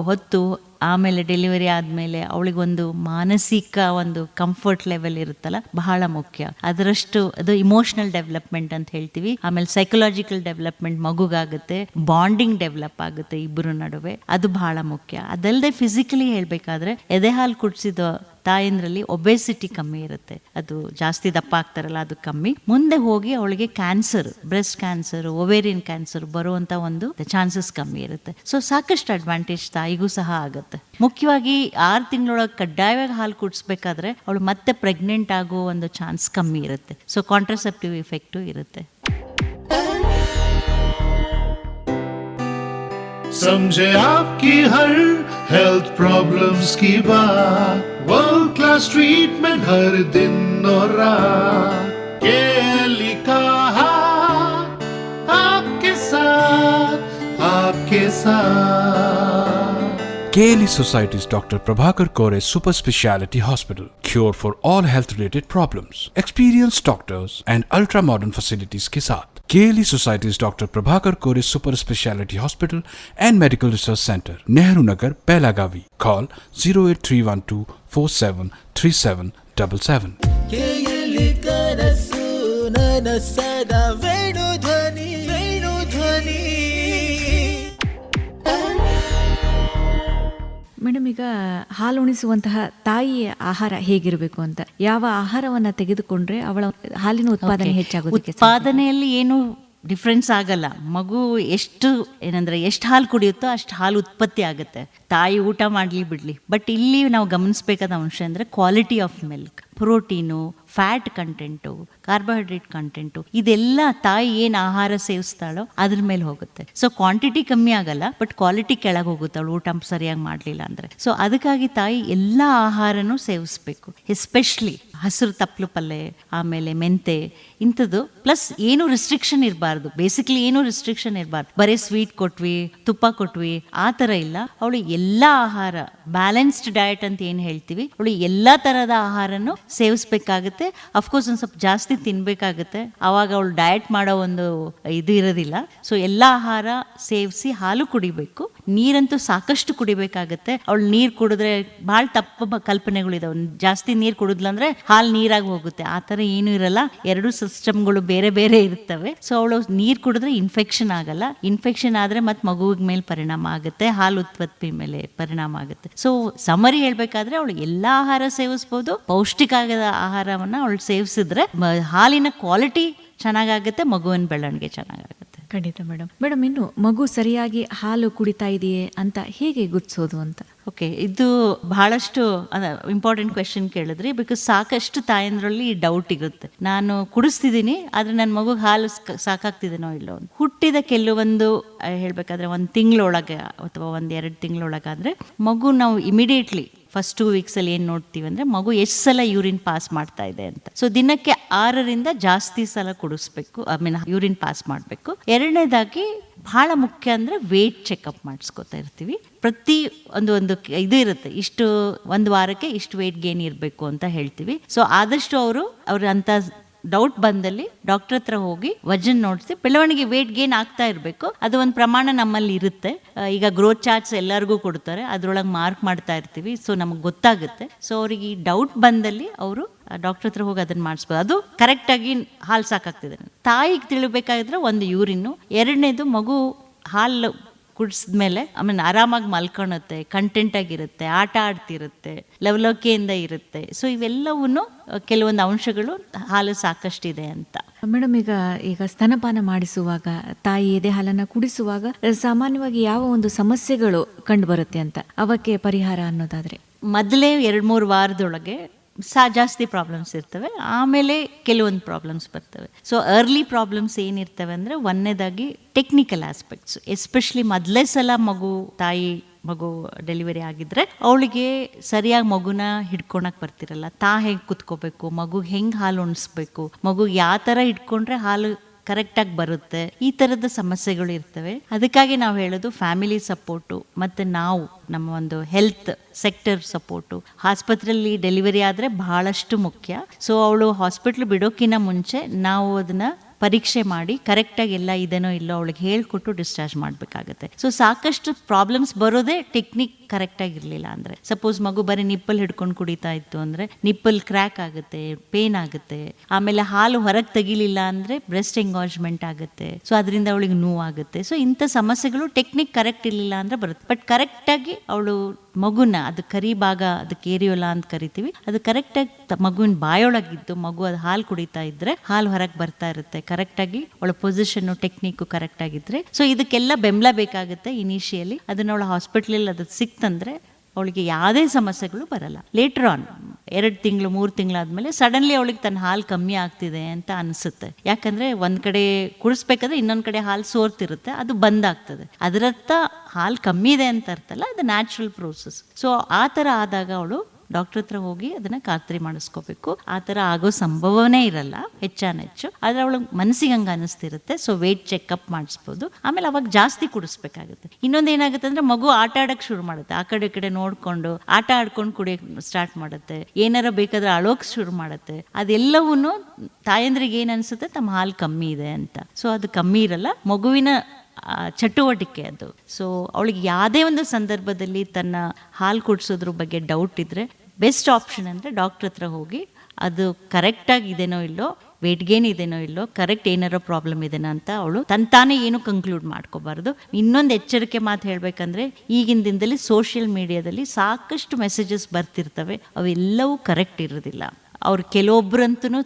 ಹೊತ್ತು ಆಮೇಲೆ ಡೆಲಿವರಿ ಆದಮೇಲೆ ಅವಳಿಗೊಂದು ಮಾನಸಿಕ ಒಂದು ಕಂಫರ್ಟ್ ಲೆವೆಲ್ ಇರುತ್ತಲ್ಲ, ಬಹಳ ಮುಖ್ಯ. ಅದರಷ್ಟು ಅದು ಇಮೋಷನಲ್ ಡೆವಲಪ್ಮೆಂಟ್ ಅಂತ ಹೇಳ್ತೀವಿ. ಆಮೇಲೆ ಸೈಕಲಾಜಿಕಲ್ ಡೆವಲಪ್ಮೆಂಟ್ ಮಗುಗಾಗುತ್ತೆ, ಬಾಂಡಿಂಗ್ ಡೆವಲಪ್ ಆಗುತ್ತೆ ಇಬ್ಬರು ನಡುವೆ, ಅದು ಬಹಳ ಮುಖ್ಯ. ಅದಲ್ಲದೆ ಫಿಸಿಕಲಿ ಹೇಳಬೇಕಾದ್ರೆ ಎದೆ ಹಾಲು ಕುಡಿಸಿದ ತಾಯಂದ್ರಲ್ಲಿ ಒಬೆಸಿಟಿ ಕಮ್ಮಿ ಇರುತ್ತೆ, ಅದು ಜಾಸ್ತಿ ದಪ್ಪ ಆಗ್ತಾರಲ್ಲ ಅದು ಕಮ್ಮಿ. ಮುಂದೆ ಹೋಗಿ ಅವಳಿಗೆ cancer, breast cancer, ovarian cancer ಬರುವಂತ ಒಂದು ಚಾನ್ಸಸ್ ಕಮ್ಮಿ ಇರುತ್ತೆ. ಸೊ ಸಾಕಷ್ಟು ಅಡ್ವಾಂಟೇಜ್ ತಾಯಿಗೂ ಸಹ ಆಗುತ್ತೆ. ಮುಖ್ಯವಾಗಿ 6 ತಿಂಗಳೊಳಗೆ ಕಡ್ಡಾಯವಾಗಿ ಹಾಲು ಕುಡಿಸ್ಬೇಕಾದ್ರೆ ಅವಳು ಮತ್ತೆ ಪ್ರೆಗ್ನೆಂಟ್ ಆಗೋ ಒಂದು ಚಾನ್ಸ್ ಕಮ್ಮಿ ಇರುತ್ತೆ. ಸೊ ಕಾಂಟ್ರಸೆಪ್ಟಿವ್ ಇಫೆಕ್ಟು ಇರುತ್ತೆ. समझे आपकी हर हेल्थ प्रॉब्लम्स की बात, वर्ल्ड क्लास ट्रीटमेंट हर दिन और रात, केली का हाथ आपके साथ। KLE Society's Dr. Prabhakar Kore Super Speciality Hospital. Cure for all health related problems. Experienced doctors and ultra modern facilities के साथ KLE Society's Dr. Prabhakar Kore Super Speciality Hospital and Medical Research Center, Nehru Nagar, Belagavi. Call 08312473777. KLE ಕನಸು ನನ್ನ ಸದಾ Venudhwani. Madam, ಈಗ ಹಾಲು ಉಣಿಸುವಂತಹ ತಾಯಿಯ ಆಹಾರ ಹೇಗಿರಬೇಕು ಅಂತ, ಯಾವ ಆಹಾರವನ್ನ ತೆಗೆದುಕೊಂಡ್ರೆ ಅವಳ ಹಾಲಿನ ಉತ್ಪಾದನೆ ಹೆಚ್ಚಾಗುತ್ತೆ? ಉತ್ಪಾದನೆಯಲ್ಲಿ ಏನು ಡಿಫ್ರೆನ್ಸ್ ಆಗಲ್ಲ. ಮಗು ಎಷ್ಟು ಹಾಲು ಕುಡಿಯುತ್ತೋ ಅಷ್ಟು ಹಾಲು ಉತ್ಪತ್ತಿ ಆಗುತ್ತೆ, ತಾಯಿ ಊಟ ಮಾಡಲಿ ಬಿಡಲಿ. ಬಟ್ ಇಲ್ಲಿ ನಾವು ಗಮನಿಸಬೇಕಾದ ಅಂಶ ಅಂದರೆ quality of milk, protein, fat content, carbohydrate content, ಇದೆಲ್ಲ ತಾಯಿ ಏನು ಆಹಾರ ಸೇವಿಸ್ತಾಳೋ ಅದ್ರ ಮೇಲೆ ಹೋಗುತ್ತೆ. ಸೊ ಕ್ವಾಂಟಿಟಿ ಕಮ್ಮಿ ಆಗಲ್ಲ, ಬಟ್ ಕ್ವಾಲಿಟಿ ಕೆಳಗೆ ಹೋಗುತ್ತೆ ಅವಳು ಊಟ ಸರಿಯಾಗಿ ಮಾಡಲಿಲ್ಲ ಅಂದರೆ. ಸೊ ಅದಕ್ಕಾಗಿ ತಾಯಿ ಎಲ್ಲ ಆಹಾರನೂ ಸೇವಿಸ್ಬೇಕು, ಎಸ್ಪೆಷಲಿ ಹಸಿರು ತಪ್ಪಲು ಪಲ್ಯ, ಆಮೇಲೆ ಮೆಂತೆ, ಇಂಥದ್ದು. ಪ್ಲಸ್ ಏನು ರಿಸ್ಟ್ರಿಕ್ಷನ್ ಇರಬಾರ್ದು, ಬೇಸಿಕ್ಲಿ ಏನು ರಿಸ್ಟ್ರಿಕ್ಷನ್ ಇರಬಾರ್ದು. ಬರೀ ಸ್ವೀಟ್ ಕೊಟ್ವಿ, ತುಪ್ಪ ಕೊಟ್ವಿ, ಆ ಥರ ಇಲ್ಲ. ಅವಳು ಎಲ್ಲ ಆಹಾರ, ಬ್ಯಾಲೆನ್ಸ್ಡ್ ಡಯಟ್ ಅಂತ ಏನು ಹೇಳ್ತೀವಿ, ಅವಳು ಎಲ್ಲ ಥರದ ಆಹಾರನೂ ಸೇವಿಸ್ಬೇಕಾಗುತ್ತೆ. ಅಫ್ಕೋರ್ಸ್ ಒಂದು ಸ್ವಲ್ಪ ಜಾಸ್ತಿ ತಿನ್ಬೇಕಾಗುತ್ತೆ, ಅವಾಗ ಅವಳು ಡಯಟ್ ಮಾಡೋ ಒಂದು ಇದು ಇರೋದಿಲ್ಲ. ಸೊ ಎಲ್ಲ ಆಹಾರ ಸೇವಿಸಿ ಹಾಲು ಕುಡಿಬೇಕು, ನೀರಂತೂ ಸಾಕಷ್ಟು ಕುಡಿಬೇಕಾಗುತ್ತೆ. ಅವಳು ನೀರು ಕುಡಿದ್ರೆ ಭಾಳ ತಪ್ಪು ಕಲ್ಪನೆಗಳಿದಾವೆ. ಜಾಸ್ತಿ ನೀರು ಕುಡಿದ್ಲಂದ್ರೆ ಹಾಲು ನೀರಾಗಿ ಹೋಗುತ್ತೆ, ಆ ಥರ ಏನೂ ಇರಲ್ಲ. ಎರಡು ಸಿಸ್ಟಮ್ಗಳು ಬೇರೆ ಬೇರೆ ಇರ್ತವೆ. ಸೊ ಅವಳು ನೀರು ಕುಡಿದ್ರೆ ಇನ್ಫೆಕ್ಷನ್ ಆಗಲ್ಲ, ಇನ್ಫೆಕ್ಷನ್ ಆದರೆ ಮತ್ತೆ ಮಗುವಿನ ಮೇಲೆ ಪರಿಣಾಮ ಆಗುತ್ತೆ, ಹಾಲು ಉತ್ಪತ್ತಿ ಮೇಲೆ ಪರಿಣಾಮ ಆಗುತ್ತೆ. ಸೊ ಸಮರಿ ಹೇಳ್ಬೇಕಾದ್ರೆ ಅವಳು ಎಲ್ಲ ಆಹಾರ ಸೇವಿಸ್ಬೋದು, ಪೌಷ್ಟಿಕ ಆಹಾರವನ್ನ ಅವಳು ಸೇವಿಸಿದ್ರೆ ಹಾಲಿನ ಕ್ವಾಲಿಟಿ ಚೆನ್ನಾಗಾಗುತ್ತೆ, ಮಗುವಿನ ಬೆಳವಣಿಗೆ ಚೆನ್ನಾಗಾಗುತ್ತೆ. ಖಂಡಿತ ಮೇಡಮ್, ಇನ್ನು ಮಗು ಸರಿಯಾಗಿ ಹಾಲು ಕುಡಿತಾ ಇದೆಯೇ ಅಂತ ಹೇಗೆ ಗುರ್ತಿಸೋದು ಅಂತ? ಓಕೆ, ಇದು ಬಹಳಷ್ಟು ಇಂಪಾರ್ಟೆಂಟ್ ಕ್ವೆಶನ್ ಕೇಳಿದ್ರಿ. ಬಿಕಾಸ್ ಸಾಕಷ್ಟು ತಾಯಂದ್ರಲ್ಲಿ ಡೌಟ್ ಇರುತ್ತೆ, ನಾನು ಕುಡಿಸ್ತಿದ್ದೀನಿ ಆದರೆ ನನ್ನ ಮಗುಗೆ ಹಾಲು ಸಾಕಾಗ್ತಿದೇನೋ ಇಲ್ಲೋ. ಹುಟ್ಟಿದ ಕೆಲವೊಂದು ಹೇಳ್ಬೇಕಾದ್ರೆ 1 ತಿಂಗಳೊಳಗೆ ಅಥವಾ 1-2 ತಿಂಗಳೊಳಗಾದ್ರೆ ಮಗು ನಾವು ಇಮಿಡಿಯೇಟ್ಲಿ ಫಸ್ಟ್ 2 ವೀಕ್ಸಲ್ಲಿ ಏನು ನೋಡ್ತೀವಿ ಅಂದರೆ ಮಗು ಎಷ್ಟು ಸಲ ಯೂರಿನ್ ಪಾಸ್ ಮಾಡ್ತಾ ಇದೆ ಅಂತ. ಸೊ ದಿನಕ್ಕೆ 6ರಿಂದ ಜಾಸ್ತಿ ಸಲ ಕುಡಿಸ್ಬೇಕು, ಯೂರಿನ್ ಪಾಸ್ ಮಾಡಬೇಕು. ಎರಡನೇದಾಗಿ ಬಹಳ ಮುಖ್ಯ ಅಂದರೆ ವೇಟ್ ಚೆಕಪ್ ಮಾಡಿಸ್ಕೊತಾ ಇರ್ತೀವಿ. ಪ್ರತಿ ಒಂದು ಇದು ಇರುತ್ತೆ, ಇಷ್ಟು 1 ವಾರಕ್ಕೆ ಇಷ್ಟು ವೇಟ್ ಗೇನ್ ಇರಬೇಕು ಅಂತ ಹೇಳ್ತೀವಿ. ಸೊ ಆದಷ್ಟು ಅವ್ರ ಅಂತ ಡೌಟ್ ಬಂದಲ್ಲಿ ಡಾಕ್ಟರ್ ಹತ್ರ ಹೋಗಿ ವಜನ್ ನೋಡಿಸಿ, ಬೆಳವಣಿಗೆ ವೇಟ್ ಗೇನ್ ಆಗ್ತಾ ಇರಬೇಕು, ಅದು ಒಂದು ಪ್ರಮಾಣ ನಮ್ಮಲ್ಲಿ ಇರುತ್ತೆ. ಈಗ ಗ್ರೋತ್ ಚಾರ್ಟ್ಸ್ ಎಲ್ಲರಿಗೂ ಕೊಡ್ತಾರೆ, ಅದ್ರೊಳಗೆ ಮಾರ್ಕ್ ಮಾಡ್ತಾ ಇರ್ತೀವಿ. ಸೊ ನಮಗೆ ಗೊತ್ತಾಗುತ್ತೆ. ಸೊ ಅವ್ರಿಗೆ ಈ ಡೌಟ್ ಬಂದಲ್ಲಿ ಅವರು ಡಾಕ್ಟರ್ ಹತ್ರ ಹೋಗಿ ಅದನ್ನ ಮಾಡಿಸ್ಬೋದು. ಅದು ಕರೆಕ್ಟಾಗಿ ಹಾಲು ಸಾಕಾಗ್ತಿದೆ. ತಾಯಿಗೆ ತಿಳಿಬೇಕಾಗಿದ್ರೆ ಒಂದು ಯೂರಿನ್ನು, ಎರಡನೇದು ಮಗು ಹಾಲು ಕುಡಿಸಿದ್ಮೇಲೆ ಆರಾಮಾಗಿ ಮಲ್ಕೊಳುತ್ತೆ, ಕಂಟೆಂಟ್ ಆಗಿರುತ್ತೆ, ಆಟ ಆಡ್ತಿರುತ್ತೆ, ಲವಲವಿಕೆಯಿಂದ ಇರುತ್ತೆ. ಸೊ ಇವೆಲ್ಲವೂ ಕೆಲವೊಂದು ಅಂಶಗಳು ಹಾಲು ಸಾಕಷ್ಟಿದೆ ಅಂತ. ಮೇಡಮ್, ಈಗ ಸ್ತನಪಾನ ಮಾಡಿಸುವಾಗ, ತಾಯಿ ಎದೆ ಹಾಲನ್ನ ಕುಡಿಸುವಾಗ ಸಾಮಾನ್ಯವಾಗಿ ಯಾವ ಒಂದು ಸಮಸ್ಯೆಗಳು ಕಂಡು ಬರುತ್ತೆ ಅಂತ, ಅವಕ್ಕೆ ಪರಿಹಾರ ಅನ್ನೋದಾದ್ರೆ? ಮೊದಲೇ 2-3 ವಾರದೊಳಗೆ ಜಾಸ್ತಿ ಪ್ರಾಬ್ಲಮ್ಸ್ ಇರ್ತವೆ, ಆಮೇಲೆ ಕೆಲವೊಂದು ಪ್ರಾಬ್ಲಮ್ಸ್ ಬರ್ತವೆ. ಸೊ ಅರ್ಲಿ ಪ್ರಾಬ್ಲಮ್ಸ್ ಏನಿರ್ತವೆ ಅಂದರೆ, ಒಂದನೇದಾಗಿ ಟೆಕ್ನಿಕಲ್ ಆಸ್ಪೆಕ್ಟ್ಸ್. ಎಸ್ಪೆಷಲಿ ಮೊದಲೇ ಸಲ ಮಗು ಡೆಲಿವರಿ ಆಗಿದ್ರೆ ಅವಳಿಗೆ ಸರಿಯಾಗಿ ಮಗುನ ಹಿಡ್ಕೊಳಕ್ ಬರ್ತಿರಲ್ಲ. ಹೇಗೆ ಕುತ್ಕೋಬೇಕು, ಮಗುಗೆ ಹೆಂಗೆ ಹಾಲು ಉಣಿಸ್ಬೇಕು, ಮಗುಗೆ ಯಾವ ಥರ ಹಿಡ್ಕೊಂಡ್ರೆ ಹಾಲು ಕರೆಕ್ಟಾಗಿ ಬರುತ್ತೆ, ಈ ಥರದ ಸಮಸ್ಯೆಗಳು ಇರ್ತವೆ. ಅದಕ್ಕಾಗಿ ನಾವು ಹೇಳೋದು ಫ್ಯಾಮಿಲಿ ಸಪೋರ್ಟು ಮತ್ತು ನಾವು ನಮ್ಮ ಒಂದು ಹೆಲ್ತ್ ಸೆಕ್ಟರ್ ಸಪೋರ್ಟು. ಆಸ್ಪತ್ರೆಯಲ್ಲಿ ಡೆಲಿವರಿ ಆದರೆ ಬಹಳಷ್ಟು ಮುಖ್ಯ. ಸೊ ಅವಳು ಹಾಸ್ಪಿಟ್ಲ್ ಬಿಡೋಕ್ಕಿಂತ ಮುಂಚೆ ನಾವು ಅದನ್ನು ಪರೀಕ್ಷೆ ಮಾಡಿ ಕರೆಕ್ಟಾಗಿ ಎಲ್ಲ ಇದೆನೋ ಇಲ್ಲೋ ಅವಳಿಗೆ ಹೇಳ್ಕೊಟ್ಟು ಡಿಸ್ಚಾರ್ಜ್ ಮಾಡಬೇಕಾಗುತ್ತೆ. ಸೊ ಸಾಕಷ್ಟು ಪ್ರಾಬ್ಲಮ್ಸ್ ಬರೋದೇ ಟೆಕ್ನಿಕ್ ಕರೆಕ್ಟಾಗಿರಲಿಲ್ಲ ಅಂದರೆ. ಸಪೋಸ್ ಮಗು ಬರೀ ನಿಪ್ಪಲ್ ಹಿಡ್ಕೊಂಡು ಕುಡಿತಾ ಇತ್ತು ಅಂದರೆ ನಿಪ್ಪಲ್ ಕ್ರ್ಯಾಕ್ ಆಗುತ್ತೆ, ಪೇನ್ ಆಗುತ್ತೆ. ಆಮೇಲೆ ಹಾಲು ಹೊರಗೆ ತೆಗಿಲಿಲ್ಲ ಅಂದರೆ ಬ್ರೆಸ್ಟ್ ಎಂಗಾಜ್ಮೆಂಟ್ ಆಗುತ್ತೆ. ಸೊ ಅದರಿಂದ ಅವಳಿಗೆ ನೋವಾಗುತ್ತೆ. ಸೊ ಇಂಥ ಸಮಸ್ಯೆಗಳು ಟೆಕ್ನಿಕ್ ಕರೆಕ್ಟ್ ಇರಲಿಲ್ಲ ಅಂದರೆ ಬರುತ್ತೆ. ಬಟ್ ಕರೆಕ್ಟಾಗಿ ಅವಳು ಮಗುನ, ಅದು ಕರಿ ಭಾಗ, ಅದಕ್ಕೆ ಏರಿಯೋಲಾ ಅಂತ ಕರಿತೀವಿ, ಅದು ಕರೆಕ್ಟಾಗಿ ಮಗುವಿನ ಬಾಯೊಳಗಿದ್ದು ಮಗು ಅದು ಹಾಲು ಕುಡಿತಾ ಇದ್ರೆ ಹಾಲು ಹೊರಗೆ ಬರ್ತಾ ಇರುತ್ತೆ. ಕರೆಕ್ಟಾಗಿ ಅವಳ ಪೊಸಿಷನ್ನು ಟೆಕ್ನಿಕ್ಕು ಕರೆಕ್ಟ್ ಆಗಿದ್ರೆ. ಸೊ ಇದಕ್ಕೆಲ್ಲ ಬೆಂಬಲ ಬೇಕಾಗುತ್ತೆ ಇನಿಷಿಯಲಿ. ಅದನ್ನ ಅವಳ ಹಾಸ್ಪಿಟ್ಲಲ್ಲಿ ಅದು ಸಿಕ್ತಂದ್ರೆ ಅವಳಿಗೆ ಯಾವುದೇ ಸಮಸ್ಯೆಗಳು ಬರಲ್ಲ. ಲೇಟರ್ ಆನ್ 2 ತಿಂಗಳು 3 ತಿಂಗಳಾದ್ಮೇಲೆ ಸಡನ್ಲಿ ಅವಳಿಗೆ ತನ್ನ ಹಾಲು ಕಮ್ಮಿ ಆಗ್ತಿದೆ ಅಂತ ಅನಿಸುತ್ತೆ. ಯಾಕಂದ್ರೆ ಒಂದ್ ಕಡೆ ಕುಡಿಸ್ಬೇಕಾದ್ರೆ ಇನ್ನೊಂದ್ ಕಡೆ ಹಾಲು ಸೋರ್ತಿರುತ್ತೆ, ಅದು ಬಂದಾಗ್ತದೆ. ಅದರತ್ತ ಹಾಲು ಕಮ್ಮಿ ಇದೆ ಅಂತ ಅರ್ಥಲ್ಲ, ಅದು ನ್ಯಾಚುರಲ್ ಪ್ರೋಸೆಸ್. ಸೊ ಆ ಥರ ಆದಾಗ ಅವಳು ಡಾಕ್ಟರ್ ಹತ್ರ ಹೋಗಿ ಅದನ್ನ ಖಾತ್ರಿ ಮಾಡಿಸ್ಕೋಬೇಕು. ಆ ಥರ ಆಗೋ ಸಂಭವನೇ ಇರಲ್ಲ ಹೆಚ್ಚಾನೆಚ್ಚು, ಆದರೆ ಅವಳು ಮನಸ್ಸಿಗೆ ಹಂಗೆ ಅನಿಸ್ತಿರುತ್ತೆ. ಸೊ ವೇಟ್ ಚೆಕಪ್ ಮಾಡಿಸ್ಬೋದು. ಆಮೇಲೆ ಅವಾಗ ಜಾಸ್ತಿ ಕುಡಿಸ್ಬೇಕಾಗುತ್ತೆ. ಇನ್ನೊಂದು ಏನಾಗುತ್ತೆ ಅಂದರೆ ಮಗು ಆಟ ಆಡೋಕ್ಕೆ ಶುರು ಮಾಡುತ್ತೆ, ಆ ಕಡೆ ಈ ಕಡೆ ನೋಡಿಕೊಂಡು ಆಟ ಆಡ್ಕೊಂಡು ಕುಡಿಯೋಕೆ ಸ್ಟಾರ್ಟ್ ಮಾಡುತ್ತೆ, ಏನಾರ ಬೇಕಾದ್ರೆ ಅಳೋಕೆ ಶುರು ಮಾಡುತ್ತೆ. ಅದೆಲ್ಲವೂ ತಾಯಂದ್ರಿಗೆ ಏನು ಅನಿಸುತ್ತೆ, ತಮ್ಮ ಹಾಲು ಕಮ್ಮಿ ಇದೆ ಅಂತ. ಸೊ ಅದು ಕಮ್ಮಿ ಇರಲ್ಲ, ಮಗುವಿನ ಚಟುವಟಿಕೆ ಅದು. ಸೊ ಅವಳಿಗೆ ಯಾವುದೇ ಒಂದು ಸಂದರ್ಭದಲ್ಲಿ ತನ್ನ ಹಾಲು ಕುಡಿಸೋದ್ರ ಬಗ್ಗೆ ಡೌಟ್ ಇದ್ದರೆ ಬೆಸ್ಟ್ ಆಪ್ಷನ್ ಅಂದರೆ ಡಾಕ್ಟ್ರ್ ಹತ್ರ ಹೋಗಿ ಅದು ಕರೆಕ್ಟಾಗಿ ಇದೆನೋ ಇಲ್ಲೋ, ವೇಟ್ ಗೇನ್ ಇದೆನೋ ಇಲ್ಲೋ, ಕರೆಕ್ಟ್ ಏನಾರೋ ಪ್ರಾಬ್ಲಮ್ ಇದೆನೋ ಅಂತ ಅವಳು ತಾನೇ ಏನು ಕನ್ಕ್ಲೂಡ್ ಮಾಡ್ಕೋಬಾರ್ದು. ಇನ್ನೊಂದು ಎಚ್ಚರಿಕೆ ಮಾತು ಹೇಳಬೇಕಂದ್ರೆ, ಈಗಿನ ದಿನದಲ್ಲಿ ಸೋಷಿಯಲ್ ಮೀಡಿಯಾದಲ್ಲಿ ಸಾಕಷ್ಟು ಮೆಸೇಜಸ್ ಬರ್ತಿರ್ತವೆ, ಅವೆಲ್ಲವೂ ಕರೆಕ್ಟ್ ಇರೋದಿಲ್ಲ. ಅವ್ರು ಕೆಲವೊಬ್ರಂತೂ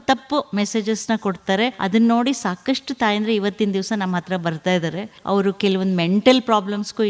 ತಪ್ಪು ಮೆಸೇಜಸ್ನ ಕೊಡ್ತಾರೆ. ಅದನ್ನ ನೋಡಿ ಸಾಕಷ್ಟು ತಾಯಂದ್ರೆ ಇವತ್ತಿನ ದಿವಸ ನಮ್ಮ ಹತ್ರ ಬರ್ತಾ ಇದ್ದಾರೆ. ಅವರು ಕೆಲವೊಂದು ಮೆಂಟಲ್ ಪ್ರಾಬ್ಲಮ್ಸ್ಗೂ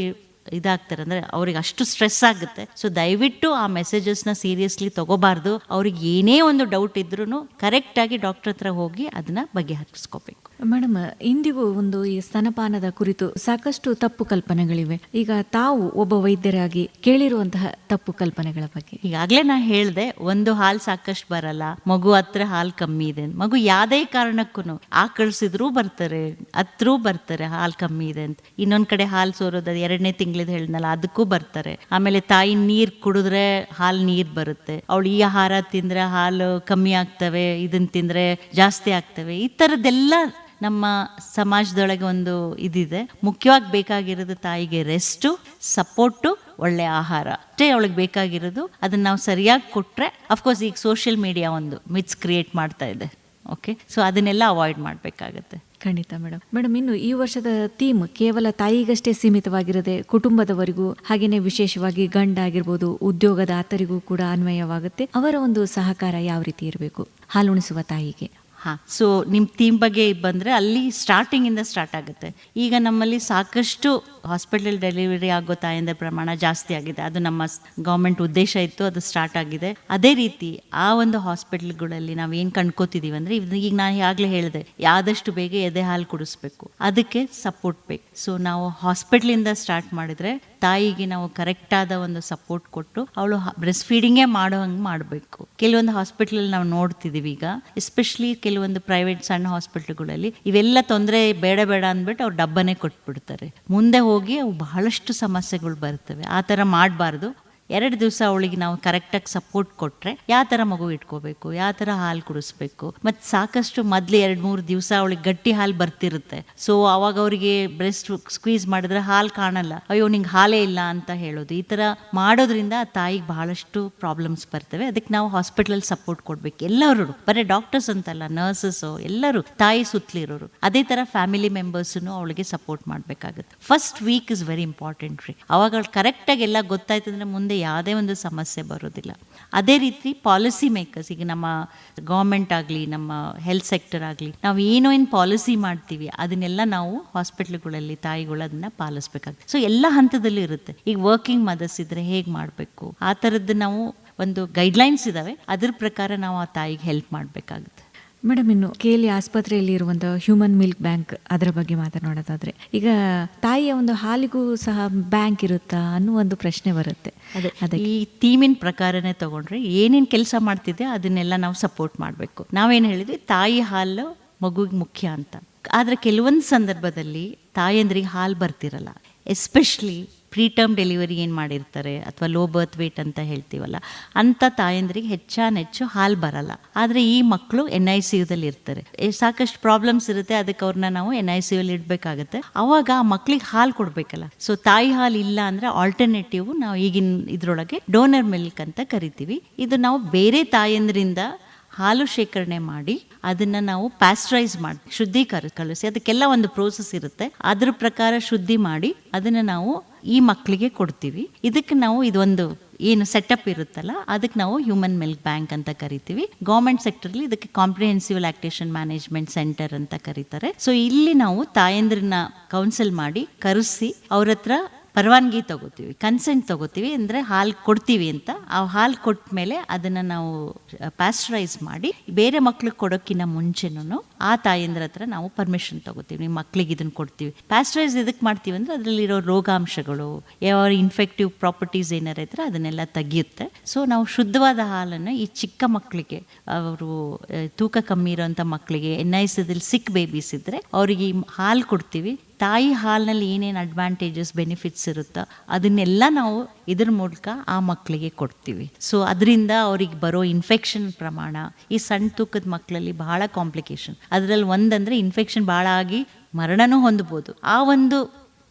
ಇದಾಗ್ತಾರೆ, ಅಂದರೆ ಅವ್ರಿಗೆ ಅಷ್ಟು ಸ್ಟ್ರೆಸ್ ಆಗುತ್ತೆ. ಸೊ ದಯವಿಟ್ಟು ಆ ಮೆಸೇಜಸ್ನ ಸೀರಿಯಸ್ಲಿ ತಗೋಬಾರ್ದು. ಅವ್ರಿಗೆ ಏನೇ ಒಂದು ಡೌಟ್ ಇದ್ರೂ ಕರೆಕ್ಟಾಗಿ ಡಾಕ್ಟರ್ ಹತ್ರ ಹೋಗಿ ಅದನ್ನ ಬಗೆಹರಿಸ್ಕೋಬೇಕು. ಮೇಡಮ್, ಇಂದಿಗೂ ಒಂದು ಈ ಸ್ತನಪಾನದ ಕುರಿತು ಸಾಕಷ್ಟು ತಪ್ಪು ಕಲ್ಪನೆಗಳಿವೆ. ಈಗ ತಾವು ಒಬ್ಬ ವೈದ್ಯರಾಗಿ ಕೇಳಿರುವಂತಹ ತಪ್ಪು ಕಲ್ಪನೆಗಳ ಬಗ್ಗೆ. ಈಗಾಗಲೇ ನಾ ಹೇಳಿದೆ, ಒಂದು ಹಾಲು ಸಾಕಷ್ಟು ಬರಲ್ಲ, ಮಗು ಹತ್ರ ಹಾಲು ಕಮ್ಮಿ ಇದೆ, ಮಗು ಯಾವುದೇ ಕಾರಣಕ್ಕೂ ಆಕಳಿಸಿದ್ರೂ ಬರ್ತಾರೆ, ಹತ್ರೂ ಬರ್ತಾರೆ ಹಾಲು ಕಮ್ಮಿ ಇದೆ ಅಂತ. ಇನ್ನೊಂದ್ ಕಡೆ ಹಾಲು ಸೋರೋದು 2ನೇ ತಿಂಗಳಿದ್ ಹೇಳಿದ್ನಲ್ಲ, ಅದಕ್ಕೂ ಬರ್ತಾರೆ. ಆಮೇಲೆ ತಾಯಿ ನೀರ್ ಕುಡಿದ್ರೆ ಹಾಲು ನೀರ್ ಬರುತ್ತೆ, ಅವಳು ಈ ಆಹಾರ ತಿಂದ್ರೆ ಹಾಲು ಕಮ್ಮಿ ಆಗ್ತವೆ, ಇದನ್ನ ತಿಂದ್ರೆ ಜಾಸ್ತಿ ಆಗ್ತವೆ. ಈ ಥರದ್ದೆಲ್ಲ ನಮ್ಮ ಸಮಾಜದೊಳಗೆ ಒಂದು ಇದಿದೆ. ಮುಖ್ಯವಾಗಿ ಬೇಕಾಗಿರೋದು ತಾಯಿಗೆ ರೆಸ್ಟು, ಸಪೋರ್ಟು, ಒಳ್ಳೆ ಆಹಾರ ಅಷ್ಟೇ ಅವಳಿಗೆ ಬೇಕಾಗಿರೋದು. ಅದನ್ನ ನಾವು ಸರಿಯಾಗಿ ಕೊಟ್ರೆ, ಅಫ್ಕೋರ್ಸ್ ಈಗ ಸೋಷಿಯಲ್ ಮೀಡಿಯಾ ಒಂದು ಮಿತ್ಸ್ ಕ್ರಿಯೇಟ್ ಮಾಡ್ತಾ ಇದೆ. ಓಕೆ, ಸೊ ಅದನ್ನೆಲ್ಲ ಅವಾಯ್ಡ್ ಮಾಡಬೇಕಾಗತ್ತೆ. ಖಂಡಿತ ಮೇಡಮ್, ಇನ್ನು ಈ ವರ್ಷದ ಥೀಮ್ ಕೇವಲ ತಾಯಿಗಷ್ಟೇ ಸೀಮಿತವಾಗಿರದೆ ಕುಟುಂಬದವರಿಗೂ, ಹಾಗೇನೆ ವಿಶೇಷವಾಗಿ ಗಂಡ ಆಗಿರ್ಬೋದು, ಉದ್ಯೋಗದಾತರಿಗೂ ಕೂಡ ಅನ್ವಯವಾಗುತ್ತೆ. ಅವರ ಒಂದು ಸಹಕಾರ ಯಾವ ರೀತಿ ಇರಬೇಕು ಹಾಲುಣಿಸುವ ತಾಯಿಗೆ? ಸೊ ನಿಮ್ಮ ಥೀಮ್ ಬಗ್ಗೆ ಬಂದರೆ ಅಲ್ಲಿ ಸ್ಟಾರ್ಟಿಂಗಿಂದ ಸ್ಟಾರ್ಟ್ ಆಗುತ್ತೆ. ಈಗ ನಮ್ಮಲ್ಲಿ ಸಾಕಷ್ಟು ಹಾಸ್ಪಿಟಲ್ ಡೆಲಿವರಿ ಆಗೋ ತಾಯಂದಿರ ಪ್ರಮಾಣ ಜಾಸ್ತಿ ಆಗಿದೆ. ಅದು ನಮ್ಮ ಗೌರ್ಮೆಂಟ್ ಉದ್ದೇಶ ಇತ್ತು, ಅದು ಸ್ಟಾರ್ಟ್ ಆಗಿದೆ. ಅದೇ ರೀತಿ ಆ ಒಂದು ಹಾಸ್ಪಿಟಲ್ಗಳಲ್ಲಿ ನಾವು ಏನು ಕಂಡ್ಕೋತಿದ್ದೀವಿ ಅಂದರೆ, ಈಗ ನಾನು ಆಗಲೇ ಹೇಳಿದೆ, ಆದಷ್ಟು ಬೇಗ ಎದೆ ಹಾಲು ಕುಡಿಸ್ಬೇಕು, ಅದಕ್ಕೆ ಸಪೋರ್ಟ್ ಬೇಕು. ಸೊ ನಾವು ಹಾಸ್ಪಿಟ್ಲಿಂದ ಸ್ಟಾರ್ಟ್ ಮಾಡಿದರೆ ತಾಯಿಗೆ ನಾವು ಕರೆಕ್ಟಾದ ಒಂದು ಸಪೋರ್ಟ್ ಕೊಟ್ಟು ಅವಳು ಬ್ರೆಸ್ಟ್ ಫೀಡಿಂಗೇ ಮಾಡೋ ಹಂಗೆ ಮಾಡಬೇಕು. ಕೆಲವೊಂದು ಹಾಸ್ಪಿಟ್ಲಲ್ಲಿ ನಾವು ನೋಡ್ತಿದ್ದೀವಿ ಈಗ, ಎಸ್ಪೆಷಲಿ ಕೆಲವೊಂದು ಪ್ರೈವೇಟ್ ಸಣ್ಣ ಹಾಸ್ಪಿಟ್ಲ್ಗಳಲ್ಲಿ ಇವೆಲ್ಲ ತೊಂದರೆ ಬೇಡ ಅಂದ್ಬಿಟ್ಟು ಅವ್ರು ಡಬ್ಬನೇ ಕೊಟ್ಬಿಡ್ತಾರೆ. ಮುಂದೆ ಹೋಗಿ ಅವು ಬಹಳಷ್ಟು ಸಮಸ್ಯೆಗಳು ಬರ್ತವೆ. ಆ ಥರ ಮಾಡಬಾರ್ದು. 2 ದಿವಸ ಅವಳಿಗೆ ನಾವು ಕರೆಕ್ಟಾಗಿ ಸಪೋರ್ಟ್ ಕೊಟ್ಟರೆ ಯಾವ ಥರ ಮಗು ಇಟ್ಕೋಬೇಕು, ಯಾವ ಥರ ಹಾಲು ಕುಡಿಸ್ಬೇಕು, ಮತ್ತು ಸಾಕಷ್ಟು ಮೊದಲು 2-3 ದಿವಸ ಅವಳಿಗೆ ಗಟ್ಟಿ ಹಾಲು ಬರ್ತಿರುತ್ತೆ. ಸೊ ಅವಾಗ ಅವರಿಗೆ ಬ್ರೆಸ್ಟ್ ಸ್ಕ್ವೀಸ್ ಮಾಡಿದ್ರೆ ಹಾಲು ಕಾಣಲ್ಲ, ಅಯ್ಯೋ ನಿಂಗೆ ಹಾಲೇ ಇಲ್ಲ ಅಂತ ಹೇಳೋದು. ಈ ಥರ ಮಾಡೋದ್ರಿಂದ ಆ ತಾಯಿಗೆ ಬಹಳಷ್ಟು ಪ್ರಾಬ್ಲಮ್ಸ್ ಬರ್ತವೆ. ಅದಕ್ಕೆ ನಾವು ಹಾಸ್ಪಿಟಲಲ್ಲಿ ಸಪೋರ್ಟ್ ಕೊಡಬೇಕು. ಎಲ್ಲರೂ, ಬರೀ ಡಾಕ್ಟರ್ಸ್ ಅಂತಲ್ಲ, ನರ್ಸಸ್ಸು ಎಲ್ಲರೂ, ತಾಯಿ ಸುತ್ತಲಿರೋರು, ಅದೇ ಥರ ಫ್ಯಾಮಿಲಿ ಮೆಂಬರ್ಸನ್ನು ಅವಳಿಗೆ ಸಪೋರ್ಟ್ ಮಾಡಬೇಕಾಗುತ್ತೆ. First week is very important ರೀ. ಅವಾಗ ಅವಳು ಕರೆಕ್ಟಾಗಿ ಎಲ್ಲ ಗೊತ್ತಾಯ್ತಂದ್ರೆ ಮುಂದೆ ಯಾವುದೇ ಒಂದು ಸಮಸ್ಯೆ ಬರೋದಿಲ್ಲ. ಅದೇ ರೀತಿ ಪಾಲಿಸಿ ಮೇಕರ್ಸ್, ಈಗ ನಮ್ಮ ಗೌರ್ಮೆಂಟ್ ಆಗಲಿ, ನಮ್ಮ ಹೆಲ್ತ್ ಸೆಕ್ಟರ್ ಆಗಲಿ, ನಾವು ಏನು ಪಾಲಿಸಿ ಮಾಡ್ತೀವಿ ಅದನ್ನೆಲ್ಲ ನಾವು ಹಾಸ್ಪಿಟ್ಲ್ಗಳಲ್ಲಿ ತಾಯಿಗಳು ಅದನ್ನ ಪಾಲಿಸ್ಬೇಕಾಗುತ್ತೆ. ಸೊ ಎಲ್ಲ ಹಂತದಲ್ಲಿ ಇರುತ್ತೆ. ಈಗ ವರ್ಕಿಂಗ್ ಮದರ್ಸ್ ಇದ್ರೆ ಹೇಗೆ ಮಾಡಬೇಕು, ಆ ಥರದ್ದು ನಾವು ಒಂದು ಗೈಡ್ಲೈನ್ಸ್ ಇದ್ದಾವೆ, ಅದ್ರ ಪ್ರಕಾರ ನಾವು ಆ ತಾಯಿಗೆ ಹೆಲ್ಪ್ ಮಾಡಬೇಕಾಗುತ್ತೆ. ಮೇಡಮ್, ಇನ್ನು KLE ಆಸ್ಪತ್ರೆಯಲ್ಲಿ ಇರುವಂತಹ ಹ್ಯೂಮನ್ ಮಿಲ್ಕ್ ಬ್ಯಾಂಕ್, ಅದರ ಬಗ್ಗೆ ಮಾತನಾಡೋದಾದ್ರೆ, ಈಗ ತಾಯಿಯ ಒಂದು ಹಾಲಿಗೂ ಸಹ ಬ್ಯಾಂಕ್ ಇರುತ್ತಾ ಅನ್ನೋ ಒಂದು ಪ್ರಶ್ನೆ ಬರುತ್ತೆ. ಅದೇ ಈ ಥೀಮಿನ ಪ್ರಕಾರನೇ ತಗೊಂಡ್ರೆ ಏನೇನು ಕೆಲಸ ಮಾಡ್ತಿದೆ ಅದನ್ನೆಲ್ಲ ನಾವು ಸಪೋರ್ಟ್ ಮಾಡಬೇಕು. ನಾವೇನು ಹೇಳಿದ್ವಿ, ತಾಯಿ ಹಾಲು ಮಗುವಿಗೆ ಮುಖ್ಯ ಅಂತ. ಆದರೆ ಕೆಲವೊಂದು ಸಂದರ್ಭದಲ್ಲಿ ತಾಯಂದ್ರಿಗೆ ಹಾಲು ಬರ್ತಿರಲ್ಲ, ಎಸ್ಪೆಷಲಿ ಪ್ರೀಟರ್ಮ್ ಡೆಲಿವರಿ ಏನು ಮಾಡಿರ್ತಾರೆ ಅಥವಾ ಲೋ ಬರ್ತ್ ವೇಟ್ ಅಂತ ಹೇಳ್ತೀವಲ್ಲ, ಅಂಥ ತಾಯಂದ್ರಿಗೆ ಹೆಚ್ಚು ಹಾಲು ಬರಲ್ಲ. ಆದರೆ ಈ ಮಕ್ಕಳು NICUದಲ್ಲಿ ಇರ್ತಾರೆ, ಸಾಕಷ್ಟು ಪ್ರಾಬ್ಲಮ್ಸ್ ಇರುತ್ತೆ, ಅದಕ್ಕೆ ಅವ್ರನ್ನ ನಾವು NICUಯಲ್ಲಿ ಇಡಬೇಕಾಗತ್ತೆ. ಅವಾಗ ಆ ಮಕ್ಳಿಗೆ ಹಾಲು ಕೊಡಬೇಕಲ್ಲ. ಸೊ ತಾಯಿ ಹಾಲು ಇಲ್ಲ ಅಂದರೆ ಆಲ್ಟರ್ನೇಟಿವ್ ನಾವು ಈಗಿನ ಇದರೊಳಗೆ ಡೋನರ್ ಮಿಲ್ಕ್ ಅಂತ ಕರಿತೀವಿ. ಇದು ನಾವು ಬೇರೆ ತಾಯಂದ್ರಿಂದ ಹಾಲು ಶೇಖರಣೆ ಮಾಡಿ ಅದನ್ನು ನಾವು ಪ್ಯಾಸ್ಚರೈಸ್ ಮಾಡಿ ಶುದ್ಧೀಕರಿಸಿ, ಅದಕ್ಕೆಲ್ಲ ಒಂದು ಪ್ರೋಸೆಸ್ ಇರುತ್ತೆ, ಅದ್ರ ಪ್ರಕಾರ ಶುದ್ಧಿ ಮಾಡಿ ಅದನ್ನು ನಾವು ಈ ಮಕ್ಕಳಿಗೆ ಕೊಡ್ತೀವಿ. ಇದಕ್ಕೆ ನಾವು ಇದೊಂದು ಏನು ಸೆಟಪ್ ಇರುತ್ತಲ್ಲ, ಅದಕ್ಕೆ ನಾವು ಹ್ಯೂಮನ್ ಮಿಲ್ಕ್ ಬ್ಯಾಂಕ್ ಅಂತ ಕರಿತೀವಿ. ಗೌರ್ಮೆಂಟ್ ಸೆಕ್ಟರ್ಲಿ ಇದಕ್ಕೆ ಕಾಂಪ್ರಿಹೆನ್ಸಿವ್ ಲ್ಯಾಕ್ಟೇಷನ್ ಮ್ಯಾನೇಜ್ಮೆಂಟ್ ಸೆಂಟರ್ ಅಂತ ಕರೀತಾರೆ. ಸೊ ಇಲ್ಲಿ ನಾವು ತಾಯಂದ್ರನ್ನ ಕೌನ್ಸಿಲ್ ಮಾಡಿ ಕರೆಸಿ ಅವ್ರ ಹತ್ರ ಪರವಾನಗಿ ತಗೋತೀವಿ, ಕನ್ಸೆಂಟ್ ತಗೋತೀವಿ, ಅಂದರೆ ಹಾಲು ಕೊಡ್ತೀವಿ ಅಂತ. ಆ ಹಾಲು ಕೊಟ್ಟ ಮೇಲೆ ಅದನ್ನು ನಾವು ಪ್ಯಾಸ್ಚರೈಸ್ ಮಾಡಿ ಬೇರೆ ಮಕ್ಳಿಗೆ ಕೊಡೋಕ್ಕಿಂತ ಮುಂಚೆನೂ ಆ ತಾಯಂದ್ರ ಹತ್ರ ನಾವು ಪರ್ಮಿಷನ್ ತಗೋತೀವಿ, ನಿಮ್ಮ ಮಕ್ಳಿಗೆ ಇದನ್ನು ಕೊಡ್ತೀವಿ. ಪ್ಯಾಸ್ಚರೈಸ್ ಎದಕ್ಕೆ ಮಾಡ್ತೀವಿ ಅಂದರೆ ಅದರಲ್ಲಿರೋ ರೋಗಾಂಶಗಳು, ಯಾವ ಇನ್ಫೆಕ್ಟಿವ್ ಪ್ರಾಪರ್ಟೀಸ್ ಏನಾರ ಇದ್ರೆ ಅದನ್ನೆಲ್ಲ ತೆಗಿಯುತ್ತೆ. ಸೊ ನಾವು ಶುದ್ಧವಾದ ಹಾಲನ್ನು ಈ ಚಿಕ್ಕ ಮಕ್ಕಳಿಗೆ, ಅವರು ತೂಕ ಕಮ್ಮಿ ಇರೋಂಥ ಮಕ್ಕಳಿಗೆ, NICUದಲ್ಲಿ ಸಿಕ್ ಬೇಬೀಸ್ ಇದ್ದರೆ ಅವರಿಗೆ ಹಾಲು ಕೊಡ್ತೀವಿ. ತಾಯಿ ಹಾಲಿನಲ್ಲಿ ಏನೇನು ಅಡ್ವಾಂಟೇಜಸ್ ಬೆನಿಫಿಟ್ಸ್ ಇರುತ್ತೋ ಅದನ್ನೆಲ್ಲ ನಾವು ಇದ್ರ ಮೂಲಕ ಆ ಮಕ್ಕಳಿಗೆ ಕೊಡ್ತೀವಿ. ಸೊ ಅದರಿಂದ ಅವ್ರಿಗೆ ಬರೋ ಇನ್ಫೆಕ್ಷನ್ ಪ್ರಮಾಣ, ಈ ಸಣ್ಣ ತೂಕದ ಮಕ್ಕಳಲ್ಲಿ ಬಹಳ ಕಾಂಪ್ಲಿಕೇಶನ್, ಅದರಲ್ಲಿ ಒಂದಂದರೆ ಇನ್ಫೆಕ್ಷನ್ ಭಾಳ ಆಗಿ ಮರಣನೂ ಹೊಂದಬಹುದು. ಆ ಒಂದು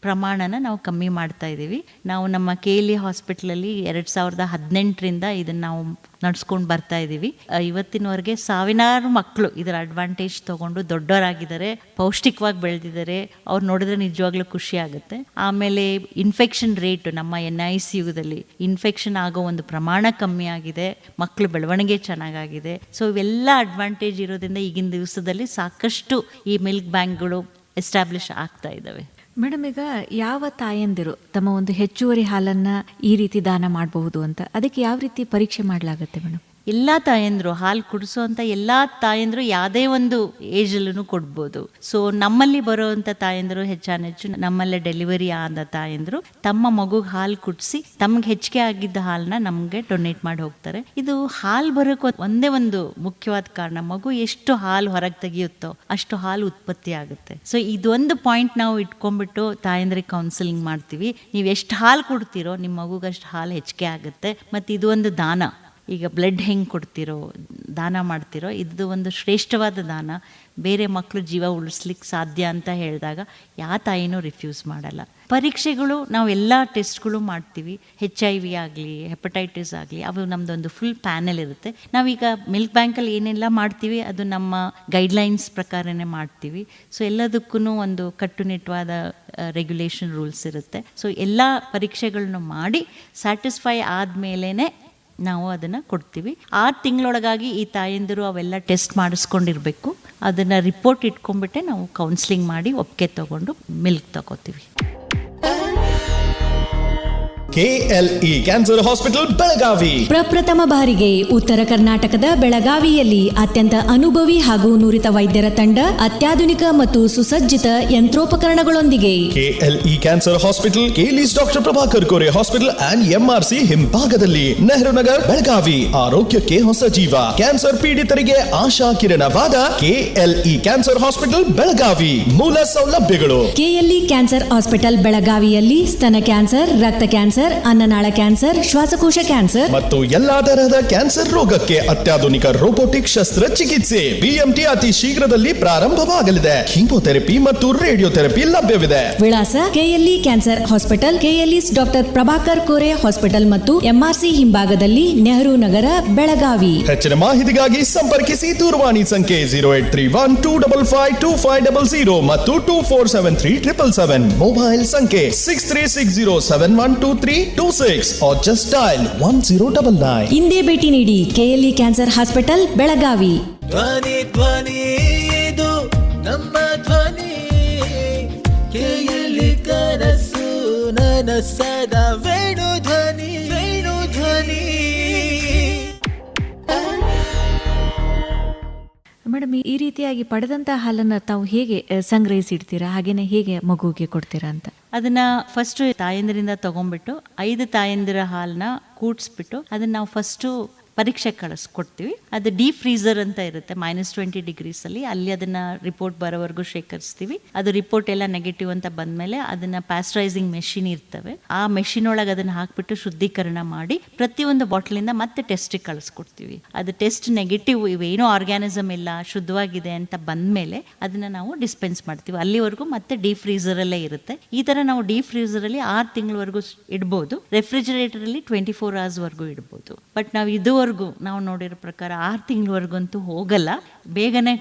ಪ್ರಮಾಣನ ನಾವು ಕಮ್ಮಿ ಮಾಡ್ತಾ ಇದ್ದೀವಿ. ನಾವು ನಮ್ಮ KLE ಹಾಸ್ಪಿಟ್ಲಲ್ಲಿ 2018ರಿಂದ ಇದನ್ನು ನಾವು ನಡ್ಸ್ಕೊಂಡು ಬರ್ತಾ ಇದ್ದೀವಿ. ಇವತ್ತಿನವರೆಗೆ ಸಾವಿರಾರು ಮಕ್ಕಳು ಇದರ ಅಡ್ವಾಂಟೇಜ್ ತೊಗೊಂಡು ದೊಡ್ಡವರಾಗಿದ್ದಾರೆ, ಪೌಷ್ಟಿಕವಾಗಿ ಬೆಳೆದಿದ್ದಾರೆ. ಅವ್ರು ನೋಡಿದ್ರೆ ನಿಜವಾಗ್ಲೂ ಖುಷಿ ಆಗುತ್ತೆ. ಆಮೇಲೆ ಇನ್ಫೆಕ್ಷನ್ ರೇಟು ನಮ್ಮ NICUದಲ್ಲಿ ಇನ್ಫೆಕ್ಷನ್ ಆಗೋ ಒಂದು ಪ್ರಮಾಣ ಕಮ್ಮಿ ಆಗಿದೆ, ಮಕ್ಕಳು ಬೆಳವಣಿಗೆ ಚೆನ್ನಾಗಾಗಿದೆ. ಸೊ ಇವೆಲ್ಲ ಅಡ್ವಾಂಟೇಜ್ ಇರೋದ್ರಿಂದ ಈಗಿನ ದಿವಸದಲ್ಲಿ ಸಾಕಷ್ಟು ಈ ಮಿಲ್ಕ್ ಬ್ಯಾಂಕ್ಗಳು ಎಸ್ಟಾಬ್ಲಿಷ್ ಆಗ್ತಾ ಇದ್ದಾವೆ. ಮೇಡಮ್, ಈಗ ಯಾವ ತಾಯಂದಿರು ತಮ್ಮ ಒಂದು ಹೆಚ್ಚುವರಿ ಹಾಲನ್ನ ಈ ರೀತಿ ದಾನ ಮಾಡಬಹುದು ಅಂತ, ಅದಕ್ಕೆ ಯಾವ ರೀತಿ ಪರೀಕ್ಷೆ ಮಾಡಲಾಗುತ್ತೆ ಮೇಡಮ್? ಎಲ್ಲ ತಾಯಂದ್ರು ಹಾಲು ಕುಡಿಸೋಂಥ ಎಲ್ಲ ತಾಯಂದ್ರು ಯಾವುದೇ ಒಂದು ಏಜಲ್ಲೂ ಕೊಡ್ಬೋದು. ಸೊ ನಮ್ಮಲ್ಲಿ ಬರೋವಂಥ ತಾಯಂದ್ರು ಹೆಚ್ಚಾನೆಚ್ಚು ನಮ್ಮಲ್ಲೇ ಡೆಲಿವರಿ ಆದ ತಾಯಂದ್ರು ತಮ್ಮ ಮಗುಗೆ ಹಾಲು ಕುಡಿಸಿ ತಮ್ಗೆ ಹೆಚ್ಚಿಗೆ ಆಗಿದ್ದ ಹಾಲನ್ನ ನಮಗೆ ಡೊನೇಟ್ ಮಾಡಿ ಹೋಗ್ತಾರೆ. ಇದು ಹಾಲು ಬರೋಕೆ ಒಂದೇ ಒಂದು ಮುಖ್ಯವಾದ ಕಾರಣ, ಮಗು ಎಷ್ಟು ಹಾಲು ಹೊರಗೆ ತೆಗೆಯುತ್ತೋ ಅಷ್ಟು ಹಾಲು ಉತ್ಪತ್ತಿ ಆಗುತ್ತೆ. ಸೊ ಇದೊಂದು ಪಾಯಿಂಟ್ ನಾವು ಇಟ್ಕೊಂಡ್ಬಿಟ್ಟು ತಾಯಂದ್ರಿಗೆ ಕೌನ್ಸಿಲಿಂಗ್ ಮಾಡ್ತೀವಿ. ನೀವು ಎಷ್ಟು ಹಾಲು ಕೊಡ್ತೀರೋ ನಿಮ್ಮ ಮಗುಗೆ ಅಷ್ಟು ಹಾಲು ಹೆಚ್ಚಿಗೆ ಆಗುತ್ತೆ. ಮತ್ತು ಇದು ಒಂದು ದಾನ. ಈಗ ಬ್ಲಡ್ ಹೆಂಗೆ ಕೊಡ್ತಿರೋ, ದಾನ ಮಾಡ್ತಿರೋ, ಇದು ಒಂದು ಶ್ರೇಷ್ಠವಾದ ದಾನ. ಬೇರೆ ಮಕ್ಕಳು ಜೀವ ಉಳಿಸ್ಲಿಕ್ಕೆ ಸಾಧ್ಯ ಅಂತ ಹೇಳಿದಾಗ ಯಾವ ತಾಯಿನೂ ರಿಫ್ಯೂಸ್ ಮಾಡಲ್ಲ. ಪರೀಕ್ಷೆಗಳು ನಾವು ಎಲ್ಲ ಟೆಸ್ಟ್ಗಳು ಮಾಡ್ತೀವಿ. HIV ಆಗಲಿ, ಹೆಪಟೈಟಿಸ್ ಆಗಲಿ, ಅವು ನಮ್ಮದೊಂದು ಫುಲ್ ಪ್ಯಾನೆಲ್ ಇರುತ್ತೆ. ನಾವೀಗ ಮಿಲ್ಕ್ ಬ್ಯಾಂಕಲ್ಲಿ ಏನೆಲ್ಲ ಮಾಡ್ತೀವಿ ಅದು ನಮ್ಮ ಗೈಡ್ಲೈನ್ಸ್ ಪ್ರಕಾರನೇ ಮಾಡ್ತೀವಿ. ಸೊ ಎಲ್ಲದಕ್ಕೂ ಒಂದು ಕಟ್ಟುನಿಟ್ಟವಾದ ರೆಗ್ಯುಲೇಷನ್ ರೂಲ್ಸ್ ಇರುತ್ತೆ. ಸೊ ಎಲ್ಲ ಪರೀಕ್ಷೆಗಳನ್ನ ಮಾಡಿ ಸ್ಯಾಟಿಸ್ಫೈ ಆದಮೇಲೆ ನಾವು ಅದನ್ನು ಕೊಡ್ತೀವಿ. 6 ತಿಂಗಳೊಳಗಾಗಿ ಈ ತಾಯಂದಿರು ಅವೆಲ್ಲ ಟೆಸ್ಟ್ ಮಾಡಿಸ್ಕೊಂಡಿರಬೇಕು. ಅದನ್ನು ರಿಪೋರ್ಟ್ ಇಟ್ಕೊಂಡ್ಬಿಟ್ಟೆ ನಾವು ಕೌನ್ಸಿಲಿಂಗ್ ಮಾಡಿ ಒಪ್ಪಿಗೆ ತಗೊಂಡು ಮಿಲ್ಕ್ ತಗೋತೀವಿ. KLE ಕ್ಯಾನ್ಸರ್ ಹಾಸ್ಪಿಟಲ್ ಬೆಳಗಾವಿ ಪ್ರಪ್ರಥಮ ಬಾರಿಗೆ ಉತ್ತರ ಕರ್ನಾಟಕದ ಬೆಳಗಾವಿಯಲ್ಲಿ ಅತ್ಯಂತ ಅನುಭವಿ ಹಾಗೂ ನುರಿತ ವೈದ್ಯರ ತಂಡ, ಅತ್ಯಾಧುನಿಕ ಮತ್ತು ಸುಸಜ್ಜಿತ ಯಂತ್ರೋಪಕರಣಗಳೊಂದಿಗೆ. KLE cancer hospital, KLE's doctor Prabhakar Kore hospital and MRC ಹಿಂಭಾಗದಲ್ಲಿ, ನೆಹರು ನಗರ್, ಬೆಳಗಾವಿ. ಆರೋಗ್ಯಕ್ಕೆ ಹೊಸ ಜೀವ. ಕ್ಯಾನ್ಸರ್ ಪೀಡಿತರಿಗೆ ಆಶಾ ಕಿರಣವಾದ KLE ಕ್ಯಾನ್ಸರ್ ಹಾಸ್ಪಿಟಲ್ ಬೆಳಗಾವಿ. ಮೂಲ ಸೌಲಭ್ಯಗಳು: KLE ಕ್ಯಾನ್ಸರ್ ಹಾಸ್ಪಿಟಲ್ ಬೆಳಗಾವಿಯಲ್ಲಿ ಸ್ತನ ಕ್ಯಾನ್ಸರ್, ರಕ್ತ ಕ್ಯಾನ್ಸರ್, ಅನ್ನನಾಳ ಕ್ಯಾನ್ಸರ್, ಶ್ವಾಸಕೋಶ ಕ್ಯಾನ್ಸರ್ ಮತ್ತು ಎಲ್ಲಾ ತರಹದ ಕ್ಯಾನ್ಸರ್ ರೋಗಕ್ಕೆ ಅತ್ಯಾಧುನಿಕ ರೋಬೋಟಿಕ್ ಶಸ್ತ್ರಚಿಕಿತ್ಸೆ. BMT ಅತಿ ಶೀಘ್ರದಲ್ಲಿ ಪ್ರಾರಂಭವಾಗಲಿದೆ. ಕೀಮೋಥೆರಪಿ ಮತ್ತು ರೇಡಿಯೋಥೆರಪಿ ಲಭ್ಯವಿದೆ. ವಿಳಾಸ: KLE cancer hospital, KLE's doctor Prabhakar Kore hospital ಮತ್ತು MRC ಹಿಂಭಾಗದಲ್ಲಿ, ನೆಹರು ನಗರ, ಬೆಳಗಾವಿ. ಹೆಚ್ಚಿನ ಮಾಹಿತಿಗಾಗಿ ಸಂಪರ್ಕಿಸಿ. ದೂರವಾಣಿ ಸಂಖ್ಯೆ 0831255500 ಮತ್ತು 24737777. ಮೊಬೈಲ್ ಸಂಖ್ಯೆ 6360712326 or just dial 1099. ಇಂದೇ ಭೇಟಿ ನೀಡಿ. KLE cancer hospital Belagavi. ಧ್ವನಿ ಧ್ವನಿ ಇದು ನಮ್ಮ ಧ್ವನಿ. ಕೇಳಿ ಕನಸು ನನಸದ ವೇಣು ಧ್ವನಿ, ವೇಣು ಧ್ವನಿ. ಮೇಡಮ್, ಈ ರೀತಿಯಾಗಿ ಪಡೆದಂತಹ ಹಾಲನ್ನು ತಾವು ಹೇಗೆ ಸಂಗ್ರಹಿಸಿಡ್ತೀರಾ, ಹಾಗೇನೆ ಹೇಗೆ ಮಗುವಿಗೆ ಕೊಡ್ತೀರಾ ಅಂತ? ಅದನ್ನ ಫಸ್ಟ್ ತಾಯಂದಿರಿಂದ ತಗೊಂಡ್ಬಿಟ್ಟು 5 ತಾಯಂದಿರ ಹಾಲನ್ನ ಕೂಡಿಸ್ಬಿಟ್ಟು ಅದನ್ನ ನಾವು ಫಸ್ಟು ಪರೀಕ್ಷೆ ಕಳಿಸ್ಕೊಡ್ತೀವಿ. ಅದು ಡೀಪ್ ಫ್ರೀಸರ್ ಅಂತ ಇರುತ್ತೆ, -20 ಡಿಗ್ರೀಸಲ್ಲಿ. ಅಲ್ಲಿ ಅದನ್ನು ರಿಪೋರ್ಟ್ ಬರೋವರೆಗೂ ಶೇಖರಿಸ್ತೀವಿ. ಅದು ರಿಪೋರ್ಟ್ ಎಲ್ಲ ನೆಗೆಟಿವ್ ಅಂತ ಬಂದಮೇಲೆ ಅದನ್ನು ಪ್ಯಾಸ್ಚರೈಸಿಂಗ್ ಮೆಷಿನ್ ಇರ್ತವೆ, ಆ ಮೆಷಿನ್ ಒಳಗೆ ಅದನ್ನು ಹಾಕಿಬಿಟ್ಟು ಶುದ್ಧೀಕರಣ ಮಾಡಿ ಪ್ರತಿಯೊಂದು ಬಾಟ್ಲಿಂದ ಮತ್ತೆ ಟೆಸ್ಟಿಗೆ ಕಳಿಸ್ಕೊಡ್ತೀವಿ. ಅದು ಟೆಸ್ಟ್ ನೆಗೆಟಿವ್, ಇವೇನೋ ಆರ್ಗ್ಯಾನಿಸಮ್ ಇಲ್ಲ, ಶುದ್ಧವಾಗಿದೆ ಅಂತ ಬಂದಮೇಲೆ ಅದನ್ನು ನಾವು ಡಿಸ್ಪೆನ್ಸ್ ಮಾಡ್ತೀವಿ. ಅಲ್ಲಿವರೆಗೂ ಮತ್ತೆ ಡೀಪ್ ಫ್ರೀಸರಲ್ಲೇ ಇರುತ್ತೆ. ಈ ಥರ ನಾವು ಡೀಪ್ ಫ್ರೀಸರಲ್ಲಿ 6 ತಿಂಗಳವರೆಗೂ ಇಡ್ಬೋದು. ರೆಫ್ರಿಜರೇಟರಲ್ಲಿ 24 ಅವರ್ಸ್ವರೆಗೂ ಇಡ್ಬೋದು. ಬಟ್ ನಾವು ಇದುವರೆಗೂ ನಾವು ನೋಡಿರೋ ಪ್ರಕಾರ 6 ತಿಂಗಳವರೆಗಂತೂ ಹೋಗಲ್ಲ, ಬೇಗನೆ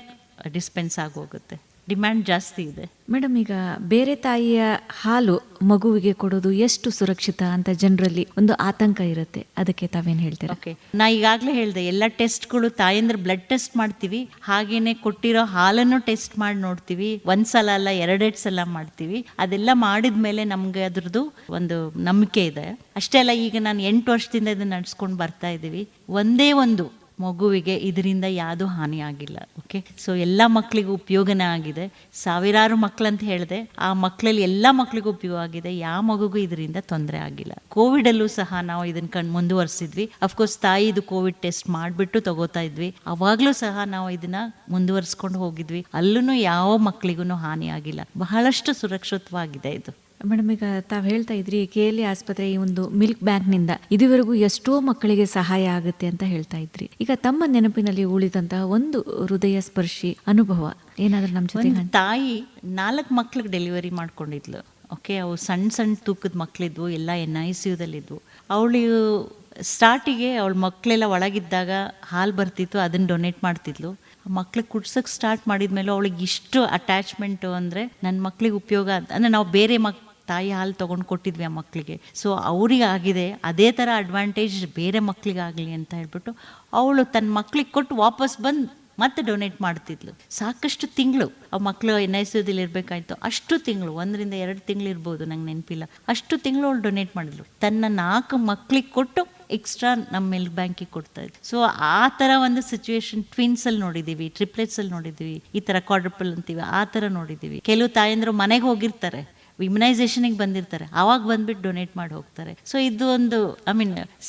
ಡಿಸ್ಪೆನ್ಸ್ ಆಗೋಗುತ್ತೆ. ಡಿಮ್ಯಾಂಡ್ ಜಾಸ್ತಿ ಇದೆ. ಮೇಡಮ್, ಈಗ ಬೇರೆ ತಾಯಿಯ ಹಾಲು ಮಗುವಿಗೆ ಕೊಡೋದು ಎಷ್ಟು ಸುರಕ್ಷಿತ ಅಂತ ಜನರಲ್ಲಿ ಒಂದು ಆತಂಕ ಇರುತ್ತೆ, ಅದಕ್ಕೆ ತಾವೇನು ಹೇಳ್ತೀರಾ? ಓಕೆ, ನಾ ಈಗಾಗಲೇ ಹೇಳಿದೆ, ಎಲ್ಲ ಟೆಸ್ಟ್ಗಳು ತಾಯಂದ್ರ ಬ್ಲಡ್ ಟೆಸ್ಟ್ ಮಾಡ್ತೀವಿ, ಹಾಗೇನೆ ಕೊಟ್ಟಿರೋ ಹಾಲನ್ನು ಟೆಸ್ಟ್ ಮಾಡಿ ನೋಡ್ತೀವಿ. 1 ಸಲ ಅಲ್ಲ, 2 ಸಲ ಮಾಡ್ತೀವಿ. ಅದೆಲ್ಲ ಮಾಡಿದ ಮೇಲೆ ನಮ್ಗೆ ಅದ್ರದ್ದು ಒಂದು ನಂಬಿಕೆ ಇದೆ. ಅಷ್ಟೇ ಅಲ್ಲ, ಈಗ ನಾನು 8 ವರ್ಷದಿಂದ ಇದನ್ನ ನಡೆಸ್ಕೊಂಡು ಬರ್ತಾ ಇದ್ದೀವಿ. ಒಂದೇ ಒಂದು ಮಗುವಿಗೆ ಇದರಿಂದ ಯಾವುದೂ ಹಾನಿ ಆಗಿಲ್ಲ. ಓಕೆ, ಸೊ ಎಲ್ಲ ಮಕ್ಕಳಿಗೂ ಉಪಯೋಗನೇ ಆಗಿದೆ. ಸಾವಿರಾರು ಮಕ್ಕಳಂತ ಹೇಳಿದೆ, ಆ ಮಕ್ಕಳಲ್ಲಿ ಎಲ್ಲ ಮಕ್ಕಳಿಗೂ ಉಪಯೋಗ ಆಗಿದೆ. ಯಾವ ಮಗುಗೂ ಇದರಿಂದ ತೊಂದರೆ ಆಗಿಲ್ಲ. ಕೋವಿಡಲ್ಲೂ ಸಹ ನಾವು ಇದನ್ನ ಮುಂದುವರಿಸಿದ್ವಿ. ಅಫ್ಕೋರ್ಸ್ ತಾಯಿ ಇದು ಕೋವಿಡ್ ಟೆಸ್ಟ್ ಮಾಡಿಬಿಟ್ಟು ತಗೋತಾ ಇದ್ವಿ. ಅವಾಗಲೂ ಸಹ ನಾವು ಇದನ್ನ ಮುಂದುವರಿಸ್ಕೊಂಡು ಹೋಗಿದ್ವಿ. ಅಲ್ಲೂ ಯಾವ ಮಕ್ಕಳಿಗೂ ಹಾನಿ ಆಗಿಲ್ಲ. ಬಹಳಷ್ಟು ಸುರಕ್ಷಿತವಾಗಿದೆ ಇದು. ಮೇಡಮ್, ಈಗ ತಾವು ಹೇಳ್ತಾ ಇದ್ರಿ KLE ಆಸ್ಪತ್ರೆ ಈ ಒಂದು ಮಿಲ್ಕ್ ಬ್ಯಾಂಕ್ನಿಂದ ಇದುವರೆಗೂ ಎಷ್ಟೋ ಮಕ್ಕಳಿಗೆ ಸಹಾಯ ಆಗುತ್ತೆ ಅಂತ ಹೇಳ್ತಾ ಇದ್ರಿ. ಈಗ ತಮ್ಮ ನೆನಪಿನಲ್ಲಿ ಉಳಿದಂತಹ ಒಂದು ಹೃದಯ ಸ್ಪರ್ಶಿ ಅನುಭವ ಏನಾದ್ರೂ ನಮ್ಮ ಜೊತೆ? ತಾಯಿ 4 ಮಕ್ಳಿಗೆ ಡೆಲಿವರಿ ಮಾಡ್ಕೊಂಡಿದ್ಲು. ಓಕೆ, ಅವು ಸಣ್ಣ ತೂಕದ ಮಕ್ಕಳಿದ್ವು, ಎಲ್ಲ NICUದಲ್ಲಿದ್ವು. ಅವಳು ಸ್ಟಾರ್ಟಿಗೆ ಅವಳ ಮಕ್ಕಳೆಲ್ಲ ಒಳಗಿದ್ದಾಗ ಹಾಲು ಬರ್ತಿತ್ತು, ಅದನ್ನು ಡೊನೇಟ್ ಮಾಡ್ತಿದ್ಲು. ಮಕ್ಳಿಗೆ ಕುಡ್ಸೋಕ್ಕೆ ಸ್ಟಾರ್ಟ್ ಮಾಡಿದ್ಮೇಲೆ ಅವಳಿಗೆ ಇಷ್ಟು ಅಟ್ಯಾಚ್ಮೆಂಟು ಅಂದರೆ ನನ್ನ ಮಕ್ಳಿಗೆ ಉಪಯೋಗ ಅಂದರೆ ನಾವು ಬೇರೆ ತಾಯಿ ಹಾಲು ತೊಗೊಂಡು ಕೊಟ್ಟಿದ್ವಿ ಆ ಮಕ್ಕಳಿಗೆ. ಸೊ ಅವ್ರಿಗೆ ಆಗಿದೆ, ಅದೇ ಥರ ಅಡ್ವಾಂಟೇಜ್ ಬೇರೆ ಮಕ್ಕಳಿಗಾಗಲಿ ಅಂತ ಹೇಳ್ಬಿಟ್ಟು ಅವಳು ತನ್ನ ಮಕ್ಳಿಗೆ ಕೊಟ್ಟು ವಾಪಸ್ ಬಂದು ಮತ್ತೆ ಡೊನೇಟ್ ಮಾಡ್ತಿದ್ಲು. ಸಾಕಷ್ಟು ತಿಂಗಳು ಆ ಮಕ್ಕಳು NICUದಲ್ಲಿ ಇರಬೇಕಾಯ್ತು. ಅಷ್ಟು ತಿಂಗಳು 1-2 ತಿಂಗಳು ಇರ್ಬೋದು, ನಂಗೆ ನೆನಪಿಲ್ಲ. ಅಷ್ಟು ತಿಂಗಳು ಅವಳು ಡೊನೇಟ್ ಮಾಡಿದ್ಲು. ತನ್ನ 4 ಮಕ್ಕಳಿಗೆ ಕೊಟ್ಟು ಎಕ್ಸ್ಟ್ರಾ ನಮ್ಮ ಮಿಲ್ಕ್ ಬ್ಯಾಂಕಿಗೆ ಕೊಡ್ತಾ ಇದ್ವಿ. ಸೊ ಆ ಥರ ಒಂದು ಸಿಚುವೇಶನ್ ಟ್ವಿನ್ಸಲ್ಲಿ ನೋಡಿದ್ದೀವಿ, ಟ್ರಿಪ್ಲೆಟ್ಸಲ್ಲಿ ನೋಡಿದ್ದೀವಿ, ಈ ಥರ ಕ್ವಾಡ್ರಪಲ್ ಅಂತೀವಿ, ಆ ಥರ ನೋಡಿದ್ದೀವಿ. ಕೆಲವು ತಾಯಂದರು ಮನೆಗೆ ಹೋಗಿರ್ತಾರೆ, ಇಮ್ಯುನೈಸೇಷನಿಗೆ ಬಂದಿರ್ತಾರೆ, ಆವಾಗ ಬಂದ್ಬಿಟ್ಟು ಡೊನೇಟ್ ಮಾಡಿ ಹೋಗ್ತಾರೆ. ಸೊ ಇದು ಒಂದು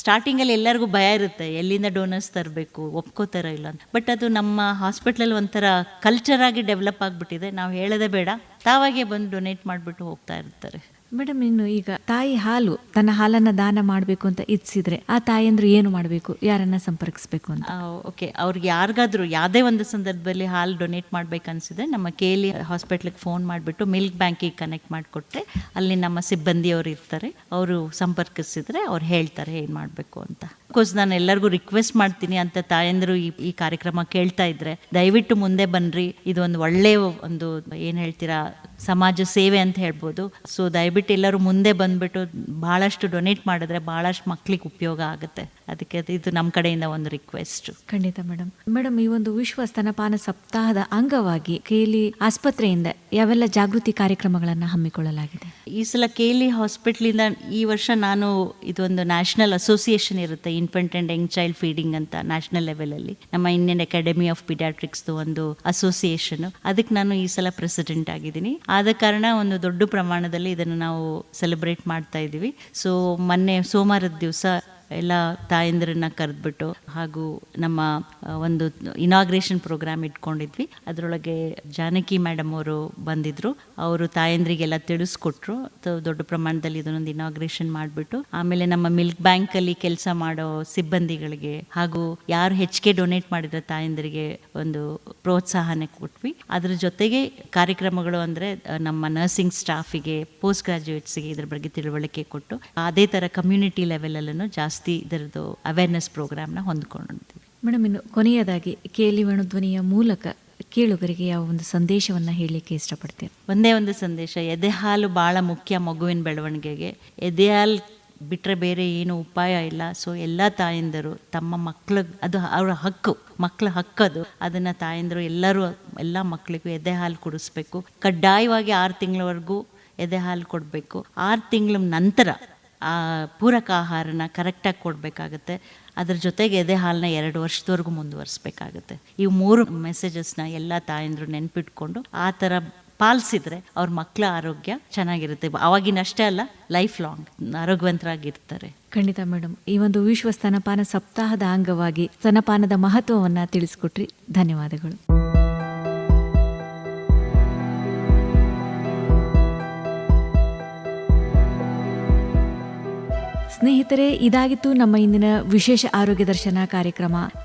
ಸ್ಟಾರ್ಟಿಂಗಲ್ಲಿ ಎಲ್ಲರಿಗೂ ಭಯ ಇರುತ್ತೆ, ಎಲ್ಲಿಂದ ಡೋನರ್ಸ್ ತರಬೇಕು, ಒಪ್ಕೋತಾರೋ ಇಲ್ಲ ಅಂತ. ಬಟ್ ಅದು ನಮ್ಮ ಹಾಸ್ಪಿಟ್ಲಲ್ಲಿ ಒಂಥರ ಕಲ್ಚರ್ ಆಗಿ ಡೆವಲಪ್ ಆಗಿಬಿಟ್ಟಿದೆ. ನಾವು ಹೇಳೋದೇ ಬೇಡ, ತಾವಾಗೆ ಬಂದು ಡೊನೇಟ್ ಮಾಡಿಬಿಟ್ಟು ಹೋಗ್ತಾ ಇರ್ತಾರೆ. ಮೇಡಮ್, ಇನ್ನು ಈಗ ತಾಯಿ ಹಾಲು ತನ್ನ ಹಾಲನ್ನ ದಾನ ಮಾಡಬೇಕು ಅಂತ ಇಚ್ಛಿಸಿದ್ರೆ ಆ ತಾಯಂದ್ರು ಏನು ಮಾಡಬೇಕು, ಯಾರನ್ನ ಸಂಪರ್ಕಿಸಬೇಕು ಅಂತ? ಓಕೆ, ಅವ್ರಿಗೆ ಯಾರಿಗಾದ್ರೂ ಯಾವುದೇ ಒಂದು ಸಂದರ್ಭದಲ್ಲಿ ಹಾಲು ಡೊನೇಟ್ ಮಾಡ್ಬೇಕನ್ಸಿದ್ರೆ ನಮ್ಮ KLE ಹಾಸ್ಪಿಟ್ಲಿಗೆ ಫೋನ್ ಮಾಡಿಬಿಟ್ಟು ಮಿಲ್ಕ್ ಬ್ಯಾಂಕಿಗೆ ಕನೆಕ್ಟ್ ಮಾಡಿಕೊಟ್ರೆ ಅಲ್ಲಿ ನಮ್ಮ ಸಿಬ್ಬಂದಿಯವರು ಇರ್ತಾರೆ. ಅವರು ಸಂಪರ್ಕಿಸಿದ್ರೆ ಅವ್ರು ಹೇಳ್ತಾರೆ ಏನು ಮಾಡಬೇಕು ಅಂತ. ಅಫ್ಕೋರ್ಸ್ ನಾನು ಎಲ್ಲರಿಗೂ ರಿಕ್ವೆಸ್ಟ್ ಮಾಡ್ತೀನಿ, ಅಂತ ತಾಯಂದರು ಈ ಕಾರ್ಯಕ್ರಮ ಕೇಳ್ತಾ ಇದ್ರೆ ದಯವಿಟ್ಟು ಮುಂದೆ ಬನ್ನಿರಿ. ಇದು ಒಂದು ಒಳ್ಳೆಯ ಒಂದು ಏನು ಹೇಳ್ತೀರಾ ಸಮಾಜ ಸೇವೆ ಅಂತ ಹೇಳ್ಬೋದು. ಸೊ ದಯವಿಟ್ಟು ಎಲ್ಲರೂ ಮುಂದೆ ಬಂದ್ಬಿಟ್ಟು ಭಾಳಷ್ಟು ಡೊನೇಟ್ ಮಾಡಿದ್ರೆ ಭಾಳಷ್ಟು ಮಕ್ಕಳಿಗೆ ಉಪಯೋಗ ಆಗುತ್ತೆ. ಅದಕ್ಕೆ ಇದು ನಮ್ಮ ಕಡೆಯಿಂದ ಒಂದು ರಿಕ್ವೆಸ್ಟ್. ಖಂಡಿತ ಮೇಡಮ್. ಮೇಡಮ್, ಈ ಒಂದು ವಿಶ್ವ ಸ್ತನಪಾನ ಸಪ್ತಾಹದ ಅಂಗವಾಗಿ KLE ಆಸ್ಪತ್ರೆಯಿಂದ ಯಾವೆಲ್ಲ ಜಾಗೃತಿ ಕಾರ್ಯಕ್ರಮಗಳನ್ನು ಹಮ್ಮಿಕೊಳ್ಳಲಾಗಿದೆ? ಈ ಸಲ KLE ಹಾಸ್ಪಿಟ್ಲಿಂದ ಈ ವರ್ಷ ನಾನು ಇದೊಂದು ನ್ಯಾಷನಲ್ ಅಸೋಸಿಯೇಷನ್ ಇರುತ್ತೆ, infant and Young child feeding ಅಂತ ನ್ಯಾಷನಲ್ ಲೆವೆಲಲ್ಲಿ, ನಮ್ಮ ಇಂಡಿಯನ್ ಅಕಾಡೆಮಿ ಆಫ್ ಪೀಡಿಯಾಟ್ರಿಕ್ಸ್ದು ಒಂದು ಅಸೋಸಿಯೇಷನ್. ಅದಕ್ಕೆ ನಾನು ಈ ಸಲ ಪ್ರೆಸಿಡೆಂಟ್ ಆಗಿದ್ದೀನಿ. ಆದ ಕಾರಣ ಒಂದು ದೊಡ್ಡ ಪ್ರಮಾಣದಲ್ಲಿ ಇದನ್ನು ನಾವು ಸೆಲೆಬ್ರೇಟ್ ಮಾಡ್ತಾ ಇದ್ದೀವಿ. ಸೊ ಮೊನ್ನೆ ಸೋಮವಾರದ ದಿವಸ ಎಲ್ಲ ತಾಯಂದಿರನ್ನ ಕರೆದ್ಬಿಟ್ಟು ಹಾಗೂ ನಮ್ಮ ಒಂದು ಇನಾಗ್ರೇಷನ್ ಪ್ರೋಗ್ರಾಮ್ ಇಟ್ಕೊಂಡಿದ್ವಿ. ಅದರೊಳಗೆ ಜಾನಕಿ ಮೇಡಮ್ ಅವರು ಬಂದಿದ್ರು. ಅವರು ತಾಯಂದ್ರಿಗೆಲ್ಲ ತಿಳಿಸ್ಕೊಟ್ರು. ದೊಡ್ಡ ಪ್ರಮಾಣದಲ್ಲಿ ಇದನ್ನೊಂದು ಇನಾಗ್ರೇಷನ್ ಮಾಡಿಬಿಟ್ಟು ಆಮೇಲೆ ನಮ್ಮ ಮಿಲ್ಕ್ ಬ್ಯಾಂಕಲ್ಲಿ ಕೆಲಸ ಮಾಡೋ ಸಿಬ್ಬಂದಿಗಳಿಗೆ ಹಾಗೂ ಯಾರು ಹೆಚ್ಚಿಗೆ ಡೊನೇಟ್ ಮಾಡಿದ್ರೆ ತಾಯಂದ್ರಿಗೆ ಒಂದು ಪ್ರೋತ್ಸಾಹನೆ ಕೊಟ್ವಿ. ಅದ್ರ ಜೊತೆಗೆ ಕಾರ್ಯಕ್ರಮಗಳು ಅಂದರೆ ನಮ್ಮ ನರ್ಸಿಂಗ್ ಸ್ಟಾಫಿಗೆ, ಪೋಸ್ಟ್ ಗ್ರಾಜ್ಯುಯೇಟ್ಸ್ಗೆ ಇದ್ರ ಬಗ್ಗೆ ತಿಳುವಳಿಕೆ ಕೊಟ್ಟು ಅದೇ ಥರ ಕಮ್ಯುನಿಟಿ ಲೆವೆಲಲ್ಲೂ ಜಾಸ್ತಿ ಇದರದ್ದು ಅವೇರ್ನೆಸ್ ಪ್ರೋಗ್ರಾಮ್ನ ಹೊಂದ್ಕೊಂಡಿದ್ದೀವಿ. ಮೇಡಮ್, ಇನ್ನು ಕೊನೆಯದಾಗಿ KLE ವೇಣುಧ್ವನಿಯ ಮೂಲಕ ಕೇಳುಗರಿಗೆ ಯಾವ ಒಂದು ಸಂದೇಶವನ್ನು ಹೇಳಲಿಕ್ಕೆ ಇಷ್ಟಪಡ್ತೀರಿ? ಒಂದೇ ಒಂದು ಸಂದೇಶ, ಎದೆ ಹಾಲು ಭಾಳ ಮುಖ್ಯ ಮಗುವಿನ ಬೆಳವಣಿಗೆಗೆ. ಎದೆ ಹಾಲು ಬಿಟ್ಟರೆ ಬೇರೆ ಏನು ಉಪಾಯ ಇಲ್ಲ. ಸೊ ಎಲ್ಲ ತಾಯಂದರು ತಮ್ಮ ಮಕ್ಳಿಗೆ, ಅದು ಅವರ ಹಕ್ಕು, ಮಕ್ಕಳ ಹಕ್ಕದು, ಅದನ್ನು ತಾಯಂದರು ಎಲ್ಲ ಮಕ್ಕಳಿಗೂ ಎದೆ ಹಾಲು ಕುಡಿಸ್ಬೇಕು. ಕಡ್ಡಾಯವಾಗಿ 6 ತಿಂಗಳವರೆಗೂ ಎದೆ ಹಾಲು ಕೊಡಬೇಕು. 6 ತಿಂಗಳ ನಂತರ ಆ ಪೂರಕ ಆಹಾರನ ಕರೆಕ್ಟಾಗಿ ಕೊಡಬೇಕಾಗತ್ತೆ. ಅದ್ರ ಜೊತೆಗೆ ಎದೆ ಹಾಲನ್ನ 2 ವರ್ಷದವರೆಗೂ ಮುಂದುವರಿಸ್ಬೇಕಾಗತ್ತೆ. ಈ 3 ಮೆಸೇಜಸ್ನ ಎಲ್ಲ ತಾಯಂದರು ನೆನ್ಪಿಟ್ಕೊಂಡು ಆ ಥರ ಪಾಲಿಸಿದ್ರೆ ಅವ್ರ ಮಕ್ಕಳ ಆರೋಗ್ಯ ಚೆನ್ನಾಗಿರುತ್ತೆ. ಅವಾಗಿನಷ್ಟೇ ಅಲ್ಲ, ಲೈಫ್ ಲಾಂಗ್ ಆರೋಗ್ಯವಂತರಾಗಿರ್ತಾರೆ. ಖಂಡಿತ ಮೇಡಮ್, ಈ ಒಂದು ವಿಶ್ವ ಸ್ತನಪಾನ ಸಪ್ತಾಹದ ಅಂಗವಾಗಿ ಸ್ತನಪಾನದ ಮಹತ್ವವನ್ನು ತಿಳಿಸ್ಕೊಟ್ರಿ. ಧನ್ಯವಾದಗಳು. ಸ್ನೇಹಿತರೆ, ಇದಾಗಿತ್ತು ನಮ್ಮ ಇಂದಿನ ವಿಶೇಷ ಆರೋಗ್ಯ ದರ್ಶನ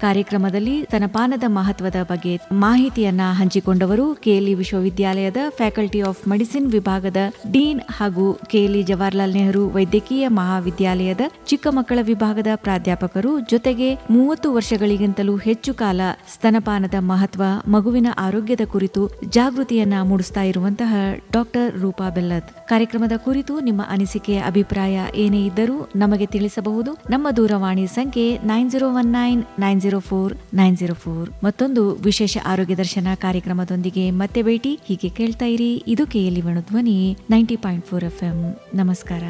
ಕಾರ್ಯಕ್ರಮದಲ್ಲಿ ಸ್ತನಪಾನದ ಮಹತ್ವದ ಬಗ್ಗೆ ಮಾಹಿತಿಯನ್ನ ಹಂಚಿಕೊಂಡವರು KLE ವಿಶ್ವವಿದ್ಯಾಲಯದ ಫ್ಯಾಕಲ್ಟಿ ಆಫ್ ಮೆಡಿಸಿನ್ ವಿಭಾಗದ ಡೀನ್ ಹಾಗೂ KLE ಜವಾಹರ್ಲಾಲ್ ನೆಹರು ವೈದ್ಯಕೀಯ ಮಹಾವಿದ್ಯಾಲಯದ ಚಿಕ್ಕ ಮಕ್ಕಳ ವಿಭಾಗದ ಪ್ರಾಧ್ಯಾಪಕರು, ಜೊತೆಗೆ 30 ವರ್ಷಗಳಿಗಿಂತಲೂ ಹೆಚ್ಚು ಕಾಲ ಸ್ತನಪಾನದ ಮಹತ್ವ, ಮಗುವಿನ ಆರೋಗ್ಯದ ಕುರಿತು ಜಾಗೃತಿಯನ್ನ ಮೂಡಿಸ್ತಾ ಇರುವಂತಹ ಡಾಕ್ಟರ್ ರೂಪಾ ಬೆಲ್ಲದ್. ಕಾರ್ಯಕ್ರಮದ ಕುರಿತು ನಿಮ್ಮ ಅನಿಸಿಕೆ, ಅಭಿಪ್ರಾಯ ಏನೇ ಇದ್ದರೂ ನಮಗೆ ತಿಳಿಸಬಹುದು. ನಮ್ಮ ದೂರವಾಣಿ ಸಂಖ್ಯೆ 901904 ಮತ್ತೊಂದು ವಿಶೇಷ ಆರೋಗ್ಯ ದರ್ಶನ ಕಾರ್ಯಕ್ರಮದೊಂದಿಗೆ ಮತ್ತೆ ಭೇಟಿ. ಹೀಗೆ ಕೇಳ್ತಾ ಇರಿ. ಇದು KLE ವೇಣುಧ್ವನಿ 90.4 FM. ನಮಸ್ಕಾರ.